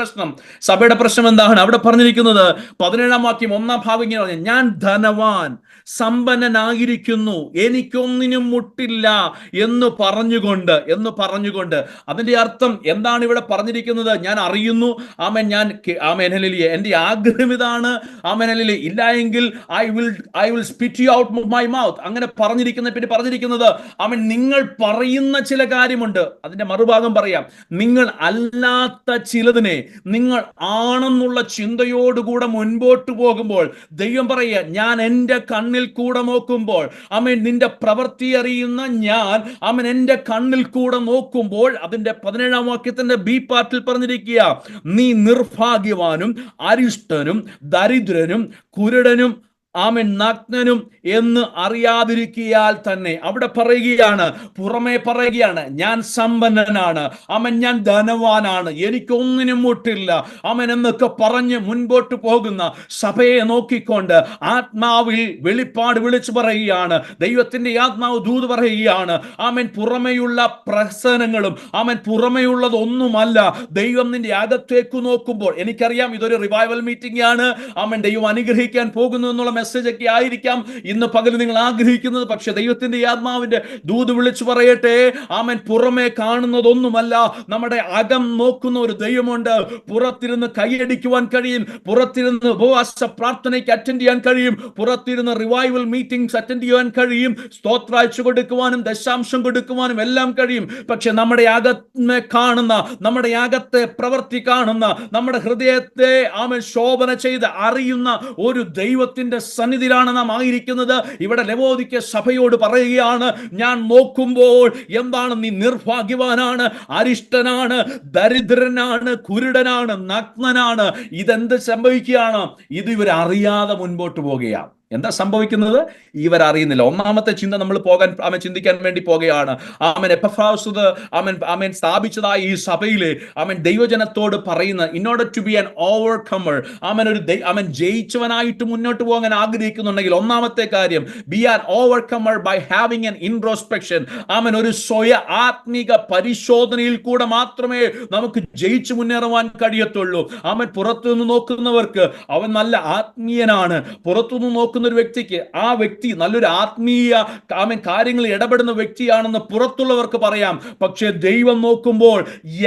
പ്രശ്നം എന്താണ്? അവിടെ പറഞ്ഞിരിക്കുന്നത് 17-ാം വാക്യം 1-ാം ഭാഗം ഇങ്ങനെ പറഞ്ഞു, ഞാൻ ധനവാൻ സമ്പന്നനായിരിക്കുന്നു, എനിക്കൊന്നിനും മുട്ടില്ല എന്ന് പറഞ്ഞുകൊണ്ട്. അതിന്റെ അർത്ഥം എന്താണ് ഇവിടെ പറഞ്ഞിരിക്കുന്നത്? ഞാൻ അറിയുന്നു, ആമേൻ, ആമേൻ, ഹല്ലേലൂയ, എൻ്റെ ആഗ്രഹം ഇതാണ്, ആമേൻ, ഹല്ലേലൂയ, ഇല്ല എങ്കിൽ I will spit you out of my mouth. അങ്ങനെ പറഞ്ഞിരിക്കുന്നത്, ആമേൻ, നിങ്ങൾ പറയുന്ന ചില കാര്യമുണ്ട്. അതിന്റെ മറുഭാഗം പറയാം, നിങ്ങൾ അല്ലാത്ത ചിലതിനെ നിങ്ങൾ ആണെന്നുള്ള ചിന്തയോടുകൂടെ മുൻപോട്ട് പോകുമ്പോൾ ദൈവം പറയുക, ഞാൻ എൻ്റെ കണ്ണിൽ കൂടെ നോക്കുമ്പോൾ, ആമേൻ, നിന്റെ പ്രവൃത്തി അറിയുന്ന ഞാൻ, ആമേൻ, എൻ്റെ കണ്ണിൽ കൂടെ നോക്കുമ്പോൾ. അതിന്റെ 17-ാം വാക്യത്തിന്റെ ബി പാർട്ടിൽ പറഞ്ഞിരിക്കുക, നീ നിർഭാഗ്യവാനും അരിഷ്ടനും ദരിദ്രനും കുരുടനും, ആമേൻ, നഗ്നനും എന്ന് അറിയാതിരിക്കിയാൽ തന്നെ. അവിടെ പറയുകയാണ്, പുറമേ പറയുകയാണ്, ഞാൻ സമ്പന്നനാണ്, ആമേൻ, ഞാൻ ധനവാനാണ്, എനിക്കൊന്നിനും മുട്ടില്ല, ആമേൻ എന്നൊക്കെ പറഞ്ഞ് മുൻപോട്ട് പോകുന്ന സഭയെ നോക്കിക്കൊണ്ട് ആത്മാവിൽ വെളിപ്പാട് വിളിച്ചു പറയുകയാണ്. ദൈവത്തിന്റെ ആത്മാവ് ദൂത് പറയുകയാണ്, ആമേൻ, പുറമെയുള്ള പ്രസനങ്ങളും, ആമേൻ, പുറമെയുള്ളതൊന്നുമല്ല. ദൈവം നിന്റെ അകത്തേക്ക് നോക്കുമ്പോൾ, എനിക്കറിയാം ഇതൊരു റിവൈവൽ മീറ്റിംഗ് ആണ്, ആമേൻ, ദൈവം അനുഗ്രഹിക്കാൻ പോകുന്നു എന്നുള്ള മെസ്സേജ് ഒക്കെ ആയിരിക്കാം ഇന്ന് പകൽ നിങ്ങൾ ആഗ്രഹിക്കുന്നത്. പക്ഷെ ദൈവത്തിന്റെ ആത്മാവിന്റെ ദൂത് വിളിച്ചു പറയട്ടെ, ആമേൻ, പുറമേ കാണുന്നതൊന്നുമല്ല, നമ്മുടെ അകം നോക്കുന്ന ഒരു ദൈവമുണ്ട്. പുറത്തിരുന്ന് കൈയടിക്കുവാൻ കഴിയും, പുറത്തിരുന്ന് ഉപവാസ പ്രാർത്ഥനയ്ക്ക് അറ്റൻഡ് ചെയ്യാൻ കഴിയും, പുറത്തിരുന്ന് റിവൈവൽ മീറ്റിംഗ്സ് അറ്റൻഡ് ചെയ്യാൻ കഴിയും, സ്തോത്രാഴ്ച കൊടുക്കുവാനും ദശാംശം കൊടുക്കുവാനും എല്ലാം കഴിയും. പക്ഷെ നമ്മുടെ അകത്തെ കാണുന്ന, നമ്മുടെ അകത്തെ പ്രവൃത്തി കാണുന്ന, നമ്മുടെ ഹൃദയത്തെ ആമേൻ ശോഭന ചെയ്ത് അറിയുന്ന ഒരു ദൈവത്തിന്റെ സന്നിധിയിലാണ് നാം ആയിരിക്കുന്നത്. ഇവിടെ ലവോദിക്ക സഭയോട് പറയുകയാണ്, ഞാൻ നോക്കുമ്പോൾ എന്താണ്? നീ നിർഭാഗ്യവാനാണ്, അരിഷ്ടനാണ്, ദരിദ്രനാണ്, കുരുടനാണ്, നഗ്നനാണ്. ഇതെന്ത് സംഭവിക്കുകയാണ്? ഇത് ഇവർ അറിയാതെ മുൻപോട്ട് പോകുകയാണ്. എന്താ സംഭവിക്കുന്നത്? ഇവർ അറിയുന്നില്ല. 1-ാമത്തെ ചിന്ത നമ്മൾ ചിന്തിക്കാൻ വേണ്ടി പോകുകയാണ്. ആമേൻ, എപ്പഫ്രാസ് ആമേൻ സ്ഥാപിച്ചതായി ഈ സഭയിലെ ആമേൻ ദൈവജനത്തോട് പറയുന്ന, in order to be an overcomer, ആമേൻ ജയിച്ചവനായിട്ട് മുന്നോട്ട് പോകാൻ ആഗ്രഹിക്കുന്നുണ്ടെങ്കിൽ 1-ാമത്തെ കാര്യം, be an overcomer by having an introspection. ആമേൻ, ഒരു സ്വയ ആത്മീക പരിശോധനയിൽ കൂടെ മാത്രമേ നമുക്ക് ജയിച്ചു മുന്നേറുവാൻ കഴിയത്തുള്ളൂ. ആമേൻ, പുറത്തുനിന്ന് നോക്കുന്നവർക്ക് അവൻ നല്ല ആത്മീയനാണ്, പുറത്തുനിന്ന് നോക്കുന്ന ഒരു വ്യക്തിക്ക് ആ വ്യക്തി നല്ലൊരു ആത്മീയ ആമേൻ കാര്യങ്ങളിൽ ഇടപെടുന്ന വ്യക്തിയാണെന്ന് പുറത്തുള്ളവർക്ക് പറയാം. പക്ഷേ ദൈവം നോക്കുമ്പോൾ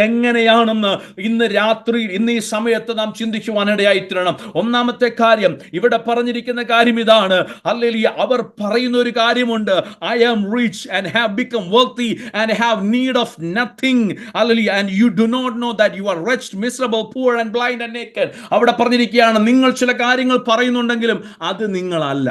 എങ്ങനെയാണെന്ന് ഇന്ന് രാത്രി, ഇന്ന് ഈ സമയത്ത് നാം ചിന്തിക്കുവാനിടയായി തീരണം. 1-ാമത്തെ കാര്യം ഇവിടെ പറഞ്ഞിരിക്കുന്ന കാര്യം ഇതാണ്. ഹല്ലേലൂയ. അവർ പറയുന്ന ഒരു കാര്യമുണ്ട്, I am rich and have become wealthy and have need of nothing. Hallelujah. And you do not know that you are rich, miserable, poor and blind and naked. അവിടെ പറഞ്ഞിരിക്കുകയാണ്, നിങ്ങൾ ചില കാര്യങ്ങൾ പറയുന്നുണ്ടെങ്കിലും അത് നിങ്ങളല്ല.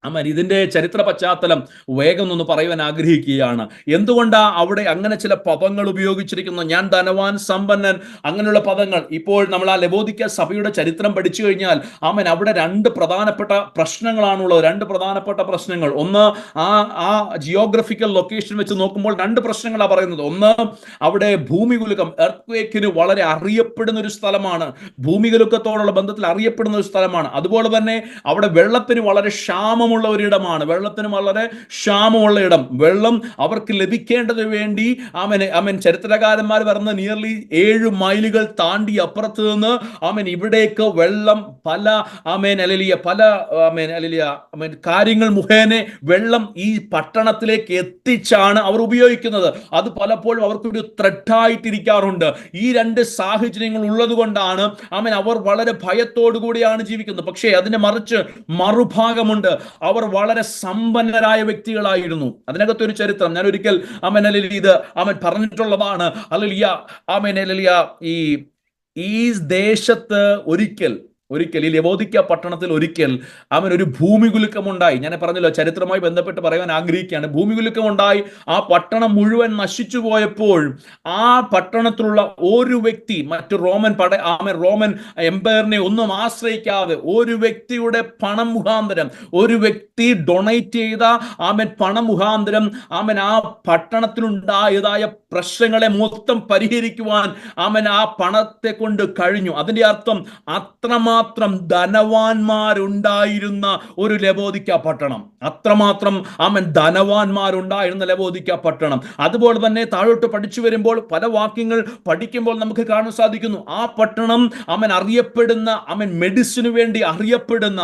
അമൻ ഇതിന്റെ ചരിത്ര പശ്ചാത്തലം വേഗം ഒന്ന് പറയുവാൻ ആഗ്രഹിക്കുകയാണ്. എന്തുകൊണ്ടാ അവിടെ അങ്ങനെ ചില പദങ്ങൾ ഉപയോഗിച്ചിരിക്കുന്നു? ഞാൻ ധനവാൻ, സമ്പന്നൻ, അങ്ങനെയുള്ള പദങ്ങൾ. ഇപ്പോൾ നമ്മൾ ആ ലവോദിക്ക സഭയുടെ ചരിത്രം പഠിച്ചു കഴിഞ്ഞാൽ അമൻ അവിടെ രണ്ട് പ്രധാനപ്പെട്ട പ്രശ്നങ്ങളാണുള്ളത്. രണ്ട് പ്രധാനപ്പെട്ട പ്രശ്നങ്ങൾ. ഒന്ന്, ആ ജിയോഗ്രഫിക്കൽ ലൊക്കേഷൻ വെച്ച് നോക്കുമ്പോൾ രണ്ട് പ്രശ്നങ്ങളാണ് പറയുന്നത്. ഒന്ന്, അവിടെ ഭൂമികുലുക്കം, എർത്ത്ക്വേക്കിന് വളരെ അറിയപ്പെടുന്ന ഒരു സ്ഥലമാണ്. ഭൂമികുലുക്കത്തോടുള്ള ബന്ധത്തിൽ അറിയപ്പെടുന്ന ഒരു സ്ഥലമാണ്. അതുപോലെ തന്നെ അവിടെ വെള്ളത്തിന് വളരെ ക്ഷാമമുള്ള ഒരിടമാണ്. വെള്ളത്തിന് വളരെ ക്ഷാമമുള്ള ഇടം. വെള്ളം അവർക്ക് ലഭിക്കേണ്ടതിന് വേണ്ടി ചരിത്രകാരന്മാർ പറയുന്നത് നിയർലി 7 മൈലുകൾ താണ്ടി അപ്പുറത്ത് നിന്ന് ഇവിടേക്ക് വെള്ളം പല കാര്യങ്ങൾ മുഖേന വെള്ളം ഈ പട്ടണത്തിലേക്ക് എത്തിച്ചാണ് അവർ ഉപയോഗിക്കുന്നത്. അത് പലപ്പോഴും അവർക്കൊരു ത്രെഡായിട്ടിരിക്കാറുണ്ട്. ഈ രണ്ട് സാഹചര്യങ്ങൾ ഉള്ളത് കൊണ്ടാണ് അവർ വളരെ ഭയത്തോടു കൂടിയാണ് ജീവിക്കുന്നത്. പക്ഷേ അതിന് മറിച്ച് മറുഭാഗമുണ്ട്. അവർ വളരെ സമ്പന്നരായ വ്യക്തികളായിരുന്നു. അതിനകത്ത് ഒരു ചരിത്രം ഞാൻ ഒരിക്കൽ ഇത് പറഞ്ഞിട്ടുള്ളതാണ്. ഈ ദേശത്ത് ഒരിക്കൽ ഈ ലവോദിക്ക പട്ടണത്തിൽ ഒരിക്കൽ ഒരു ഭൂമികുലുക്കമുണ്ടായി. ഞാൻ പറഞ്ഞല്ലോ, ചരിത്രവുമായി ബന്ധപ്പെട്ട് പറയാൻ ആഗ്രഹിക്കുകയാണ്. ഭൂമികുലുക്കമുണ്ടായി. ആ പട്ടണം മുഴുവൻ നശിച്ചു പോയപ്പോൾ ആ പട്ടണത്തിലുള്ള ഒരു വ്യക്തി മറ്റു റോമൻ എംപയറിനെ ഒന്നും ആശ്രയിക്കാതെ ഒരു വ്യക്തിയുടെ പണം മുഖാന്തരം, ഒരു വ്യക്തി ഡൊണേറ്റ് ചെയ്ത പണം മുഖാന്തരം ആ പട്ടണത്തിലുണ്ടായതായ പ്രശ്നങ്ങളെ മൊത്തം പരിഹരിക്കുവാൻ ആ പണത്തെ കൊണ്ട് കഴിഞ്ഞു. അതിന്റെ അർത്ഥം അത്രമാത്രം ധനവാന്മാരുണ്ടായിരുന്ന ഒരു ലവോദിക്ക പട്ടണം. അത്രമാത്രം ധനവാന്മാരുണ്ടായിരുന്ന ലവോദിക്ക പട്ടണം. അതുപോലെ തന്നെ താഴോട്ട് പഠിച്ചു വരുമ്പോൾ പല വാക്യങ്ങൾ പഠിക്കുമ്പോൾ നമുക്ക് കാണാൻ സാധിക്കുന്നു. ആ പട്ടണം അറിയപ്പെടുന്ന മെഡിസിന് വേണ്ടി അറിയപ്പെടുന്ന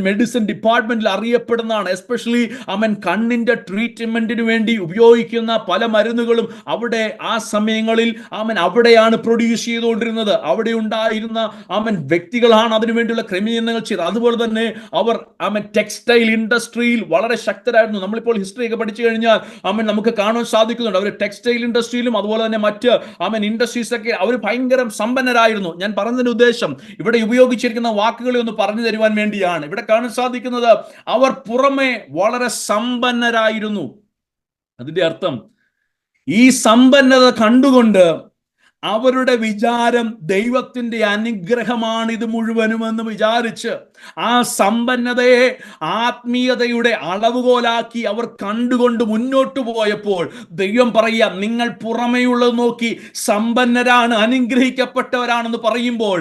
മെഡിസിൻ ഡിപ്പാർട്ട്മെന്റിൽ അറിയപ്പെടുന്നതാണ്. എസ്പെഷ്യലി കണ്ണിന്റെ ട്രീറ്റ്മെന്റിന് വേണ്ടി ഉപയോഗിക്കുന്ന പല മരുന്നുകളും അവിടെ ആ സമയങ്ങളിൽ അവിടെയാണ് പ്രൊഡ്യൂസ് ചെയ്തുകൊണ്ടിരുന്നത്. അവിടെ ഉണ്ടായിരുന്ന വ്യക്തികളാണ് അതിനുവേണ്ടിയുള്ള ക്രമീകരണങ്ങൾ ചെയ്തത്. അതുപോലെ തന്നെ അവർ ടെക്സ്റ്റൈൽ ഇൻഡസ്ട്രിയിൽ വളരെ ശക്തരായിരുന്നു. നമ്മളിപ്പോൾ ഹിസ്റ്ററി ഒക്കെ പഠിച്ചു കഴിഞ്ഞാൽ നമുക്ക് കാണാൻ സാധിക്കുന്നുണ്ട്. അവർ ടെക്സ്റ്റൈൽ ഇൻഡസ്ട്രിയിലും അതുപോലെ തന്നെ മറ്റ് ഇൻഡസ്ട്രീസ് ഒക്കെ അവർ ഭയങ്കര സമ്പന്നരായിരുന്നു. ഞാൻ പറഞ്ഞതിന്റെ ഉദ്ദേശം ഇവിടെ ഉപയോഗിച്ചിരിക്കുന്ന വാക്കുകളെ ഒന്ന് പറഞ്ഞു തരുവാൻ വേണ്ടിയാണ്. ഇവിടെ കാണാൻ സാധിക്കുന്നത് അവർ പുറമെ വളരെ സമ്പന്നരായിരുന്നു. അതിന്റെ അർത്ഥം ഈ സമ്പന്നത കണ്ടുകൊണ്ട് അവരുടെ വിചാരം ദൈവത്തിന്റെ അനുഗ്രഹമാണ് ഇത് മുഴുവനുമെന്ന് വിചാരിച്ച് ആ സമ്പന്നതയെ ആത്മീയതയുടെ അളവുകോലാക്കി അവർ കണ്ടുകൊണ്ട് മുന്നോട്ട് പോയപ്പോൾ ദൈവം പറയുക, നിങ്ങൾ പുറമേയുള്ളത് നോക്കി സമ്പന്നരാണ്, അനുഗ്രഹിക്കപ്പെട്ടവരാണെന്ന് പറയുമ്പോൾ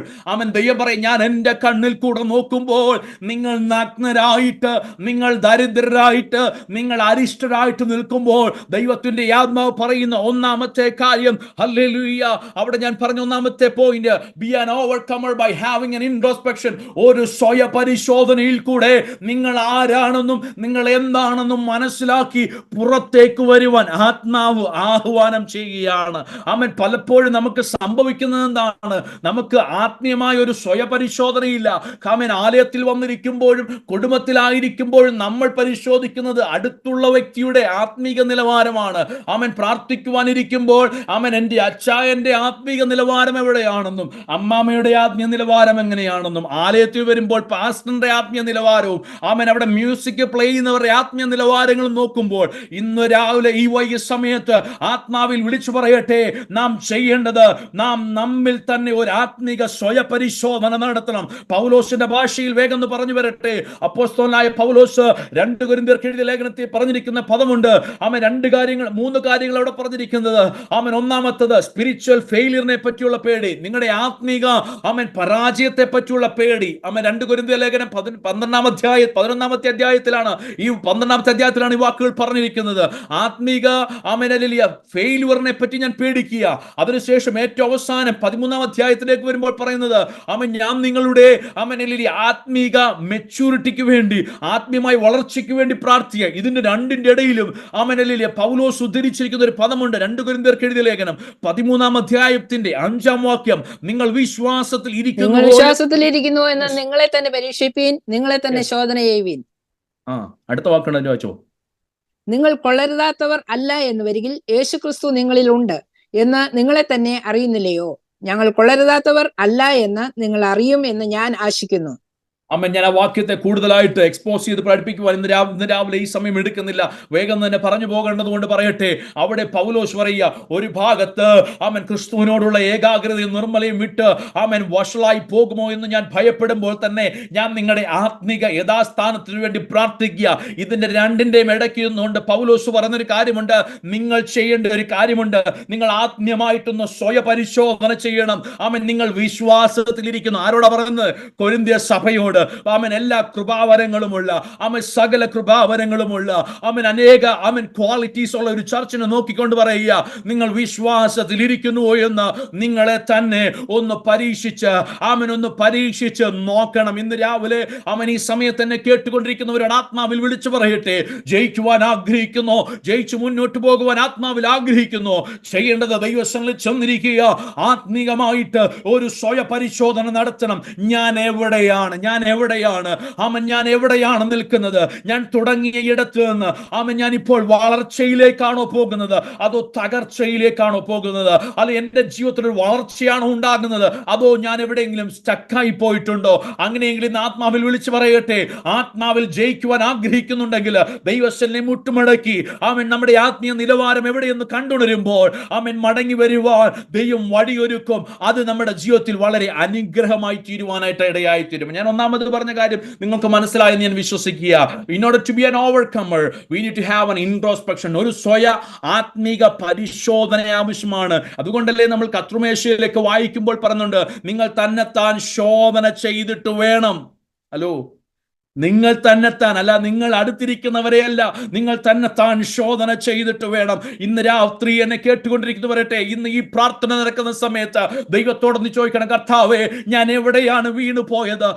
ദൈവം പറയും, ഞാൻ എൻ്റെ കണ്ണിൽ കൂടെ നോക്കുമ്പോൾ നിങ്ങൾ നഗ്നരായിട്ട്, നിങ്ങൾ ദരിദ്രരായിട്ട്, നിങ്ങൾ അരിഷ്ടരായിട്ട് നിൽക്കുമ്പോൾ ദൈവത്തിന്റെ ആത്മാവ് പറയുന്ന ഒന്നാമത്തെ കാര്യം, ഹല്ലേലൂയ, അവിടെ ഞാൻ പറഞ്ഞ ഒന്നാമത്തെ point, be an overcomer by having an introspection. ഒരു സ്വയ പരിശോധനയിൽ കൂടെ നിങ്ങൾ ആരാണെന്നും നിങ്ങൾ എന്താണെന്നും മനസ്സിലാക്കി പുറത്തേക്ക് വരുവാൻ ആത്മാവ് ആഹ്വാനം ചെയ്യുകയാണ്. പലപ്പോഴും നമുക്ക് സംഭവിക്കുന്നത് എന്താണ്? നമുക്ക് ആത്മീയമായ ഒരു സ്വയ പരിശോധനയില്ല. ആലയത്തിൽ വന്നിരിക്കുമ്പോഴും കുടുംബത്തിലായിരിക്കുമ്പോഴും നമ്മൾ പരിശോധിക്കുന്നത് അടുത്തുള്ള വ്യക്തിയുടെ ആത്മീക നിലവാരമാണ്. പ്രാർത്ഥിക്കുവാനിരിക്കുമ്പോൾ എൻ്റെ അച്ചായന്റെ ആത്മീക നിലവാരം എവിടെയാണെന്നും അമ്മാമ്മയുടെ ആത്മീയ നിലവാരം എങ്ങനെയാണെന്നും, ആലയത്തിൽ വരുമ്പോൾ പാസ്റ്ററിന്റെ ആത്മീയ നിലവാരവും അവിടെ മ്യൂസിക് പ്ലേ ചെയ്യുന്നവരുടെ ആത്മീയ നിലവാരങ്ങളും നോക്കുമ്പോൾ ഇന്ന് രാവിലെ ഈ വൈകിയ സമയത്ത് ആത്മാവിൽ വിളിച്ചു പറയട്ടെ, നാം ചെയ്യേണ്ടത് നാം നമ്മിൽ തന്നെ ഒരു ആത്മീക സ്വയ പരിശോധന നടത്തണം. പൗലോസിന്റെ ഭാഷയിൽ വേഗം പറഞ്ഞു വരട്ടെ. അപ്പോസ്തലനായ പൗലോസ് 2 കൊരിന്ത്യർക്ക് എഴുതിയ ലേഖനത്തിൽ പറഞ്ഞിരിക്കുന്ന പദമുണ്ട്. മൂന്ന് കാര്യങ്ങൾ അവിടെ പറഞ്ഞിരിക്കുന്നത്. ഒന്നാമത്തത് സ്പിരിച്വൽ ഫെയിലിയറിനെ പറ്റിയുള്ള പേടി, നിങ്ങളുടെ ആത്മീക പരാജയത്തെ പറ്റിയുള്ള പേടി. 2 കൊരിന്ത്യർ ലേഖനം 11-ാമത്തെ അധ്യായത്തിലാണ് ഈ 12-ാമത്തെ അധ്യായത്തിലാണ് ഈ വാക്കുകൾ പറഞ്ഞിരിക്കുന്നത്. ആത്മീക ഫെയിലിയറിനെ പറ്റി ഞാൻ പേടിക്കുക. അതിനുശേഷം ഏറ്റവും അവസാനം 13-ാം അധ്യായത്തിലേക്ക് വരുമ്പോൾ പറയുന്നത്, ഞാൻ നിങ്ങളുടെ ആത്മീക മെച്യൂരിറ്റിക്ക് വേണ്ടി, ആത്മീയമായ വളർച്ചയ്ക്ക് വേണ്ടി പ്രാർത്ഥിക്കുക. ഇതിന്റെ രണ്ടിന്റെ ഇടയിലും പൗലോസ് ഉദ്ധരിച്ചിരിക്കുന്ന ഒരു പദമുണ്ട്. 2 കൊരിന്ത്യർക്ക് എഴുതിയ ലേഖനം 13-ാം അധ്യായത്തിന്റെ 5-ാം വാക്യം, നിങ്ങൾ വിശ്വാസത്തിൽ ഇരിക്കുന്നു എന്ന് നിങ്ങളെ തന്നെ പരീക്ഷിപ്പീൻ, നിങ്ങളെ തന്നെ ശോധന ചെയ്യുവീൻ. അടുത്ത വാക്കുണ്ട് വായിച്ചോ. നിങ്ങൾ കൊള്ളരുതാത്തവർ അല്ല എന്ന് വരികിൽ യേശുക്രിസ്തു നിങ്ങളിൽ ഉണ്ട് എന്ന് നിങ്ങളെ തന്നെ അറിയുന്നില്ലയോ? ഞങ്ങൾ കൊള്ളരുതാത്തവർ അല്ല എന്ന് നിങ്ങൾ അറിയും എന്ന് ഞാൻ ആശിക്കുന്നു. അമ്മ ഞാൻ ആ വാക്യത്തെ കൂടുതലായിട്ട് എക്സ്പോസ് ചെയ്ത് പഠിപ്പിക്കുവാൻ ഇന്ന് രാവിലെ ഈ സമയം എടുക്കുന്നില്ല. വേഗം തന്നെ പറഞ്ഞു പോകേണ്ടത് കൊണ്ട് പറയട്ടെ. അവിടെ പൗലോസ് പറയുക, ഒരു ഭാഗത്ത് അവൻ ക്രിസ്തുവിനോടുള്ള ഏകാഗ്രതയും നിർമ്മലയും വിട്ട് അവൻ വഷളായി പോകുമോ എന്ന് ഞാൻ ഭയപ്പെടുമ്പോൾ തന്നെ ഞാൻ നിങ്ങളുടെ ആത്മിക യഥാസ്ഥാനത്തിന് വേണ്ടി പ്രാർത്ഥിക്കുക. ഇതിന്റെ രണ്ടിന്റെയും ഇടയ്ക്ക് നിന്നുകൊണ്ട് പൗലോസ് പറഞ്ഞൊരു കാര്യമുണ്ട്. നിങ്ങൾ ചെയ്യേണ്ട ഒരു കാര്യമുണ്ട്. നിങ്ങൾ ആത്മീയമായിട്ടൊന്ന് സ്വയപരിശോധന ചെയ്യണം. അവൻ നിങ്ങൾ വിശ്വാസത്തിലിരിക്കുന്നു. ആരോടാ പറയുന്നത്? കൊരിന്ത്യ സഭയോട്. അവൻ എല്ലാ കൃപാവരങ്ങളുമുള്ള, അവൻ സകല കൃപാവരങ്ങളുമുള്ള, അവൻ ക്വാളിറ്റീസ് ഉള്ള ഒരു ചർച്ചിനെ നോക്കിക്കൊണ്ട് പറയുക, നിങ്ങൾ വിശ്വാസത്തിലിരിക്കുന്നുവോ എന്ന് നിങ്ങളെ തന്നെ ഒന്ന് പരീക്ഷിച്ച് നോക്കണം. ഇന്ന് രാവിലെ ഈ സമയത്ത് തന്നെ കേട്ടുകൊണ്ടിരിക്കുന്നവരോട് ആത്മാവിൽ വിളിച്ചു പറയട്ടെ, ജയിക്കുവാൻ ആഗ്രഹിക്കുന്നു, ജയിച്ചു മുന്നോട്ട് പോകുവാൻ ആത്മാവിൽ ആഗ്രഹിക്കുന്നു, ചെയ്യേണ്ടത് ദൈവസന്നിധിയിൽ ചെന്നിരിക്കുക, ആത്മീകമായിട്ട് ഒരു സ്വയപരിശോധന നടത്തണം. ഞാൻ എവിടെയാണ് ഞാൻ എവിടെയാണ് നിൽക്കുന്നത്? ഞാൻ തുടങ്ങിയ ഇടത്ത് നിന്ന് ഞാൻ ഇപ്പോൾ വളർച്ചയിലേക്കാണോ പോകുന്നത്, അതോ തകർച്ചയിലേക്കാണോ പോകുന്നത്? അല്ല, എന്റെ ജീവിതത്തിൽ ഒരു വളർച്ചയാണോ ഉണ്ടാകുന്നത്, അതോ ഞാൻ എവിടെയെങ്കിലും സ്റ്റക്കായി പോയിട്ടുണ്ടോ? അങ്ങനെയെങ്കിൽ ഇന്ന് ആത്മാവിൽ വിളിച്ചു പറയട്ടെ, ആത്മാവിൽ ജയിക്കുവാൻ ആഗ്രഹിക്കുന്നുണ്ടെങ്കിൽ ദൈവസന്നിധിയിൽ മുട്ടുമടക്കി നമ്മുടെ ആത്മീയ നിലവാരം എവിടെയെന്ന് കണ്ടുണരുമ്പോൾ മടങ്ങി വരുവാൻ ദൈവം വഴിയൊരുക്കും. അത് നമ്മുടെ ജീവിതത്തിൽ വളരെ അനുഗ്രഹമായി തീരുവാനായിട്ട് ഇടയായി തീരും. ഞാൻ ഒന്നാമത് പറഞ്ഞ കാര്യം നിങ്ങൾക്ക് മനസ്സിലായെന്ന് ഞാൻ വിശ്വസിക്കുക. In order to be an overcomer, we need to have an introspection. ഒരു സ്വയ ആത്മീക പരിശോധന ആവശ്യമാണ്. അതുകൊണ്ടല്ലേ നമ്മൾ കർത്തൃമേശയിലേക്ക് വായിക്കുമ്പോൾ പറയുന്നുണ്ട്, നിങ്ങൾ തന്നെത്താൻ ശോധന ചെയ്തിട്ട് വേണം. ഹലോ, നിങ്ങൾ തന്നെത്താൻ അല്ല, നിങ്ങൾ അടുത്തിരിക്കുന്നവരെയല്ല, നിങ്ങൾ തന്നെത്താൻ ശോധന ചെയ്തിട്ട് വേണം. ഇന്ന് രാത്രി എന്നെ കേട്ടുകൊണ്ടിരിക്കുന്നു പറയട്ടെ, ഇന്ന് ഈ പ്രാർത്ഥന നടക്കുന്ന സമയത്ത് ദൈവത്തോടൊന്ന് ചോദിക്കണം, കർത്താവേ, ഞാൻ എവിടെയാണ് വീണു പോയത്?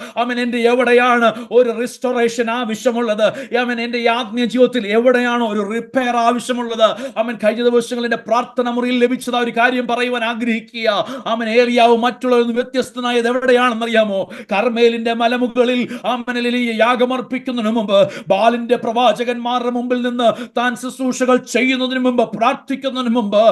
എൻ്റെ എവിടെയാണ് ഒരു റിസ്റ്റോറേഷൻ ആവശ്യമുള്ളത്? എൻ്റെ ആത്മീയ ജീവിതത്തിൽ എവിടെയാണ് ഒരു റിപ്പയർ ആവശ്യമുള്ളത്? കഴിഞ്ഞ ദിവസങ്ങളിൽ എൻ്റെ പ്രാർത്ഥന മുറിയിൽ ലഭിച്ചത് ഒരു കാര്യം പറയുവാൻ ആഗ്രഹിക്കുക. ഏലിയാവ് മറ്റുള്ളവർ വ്യത്യസ്തനായത് എവിടെയാണെന്നറിയാമോ? കർമ്മേലിന്റെ മലമുകളിൽ യാഗമർപ്പിക്കുന്നതിന് മുമ്പ്, ബാലിന്റെ പ്രവാചകന്മാരുടെ മുമ്പിൽ നിന്ന് താൻ ശുശ്രൂഷകൾ ചെയ്യുന്നതിന് മുമ്പ്, പ്രാർത്ഥിക്കുന്നതിന് മുമ്പ്,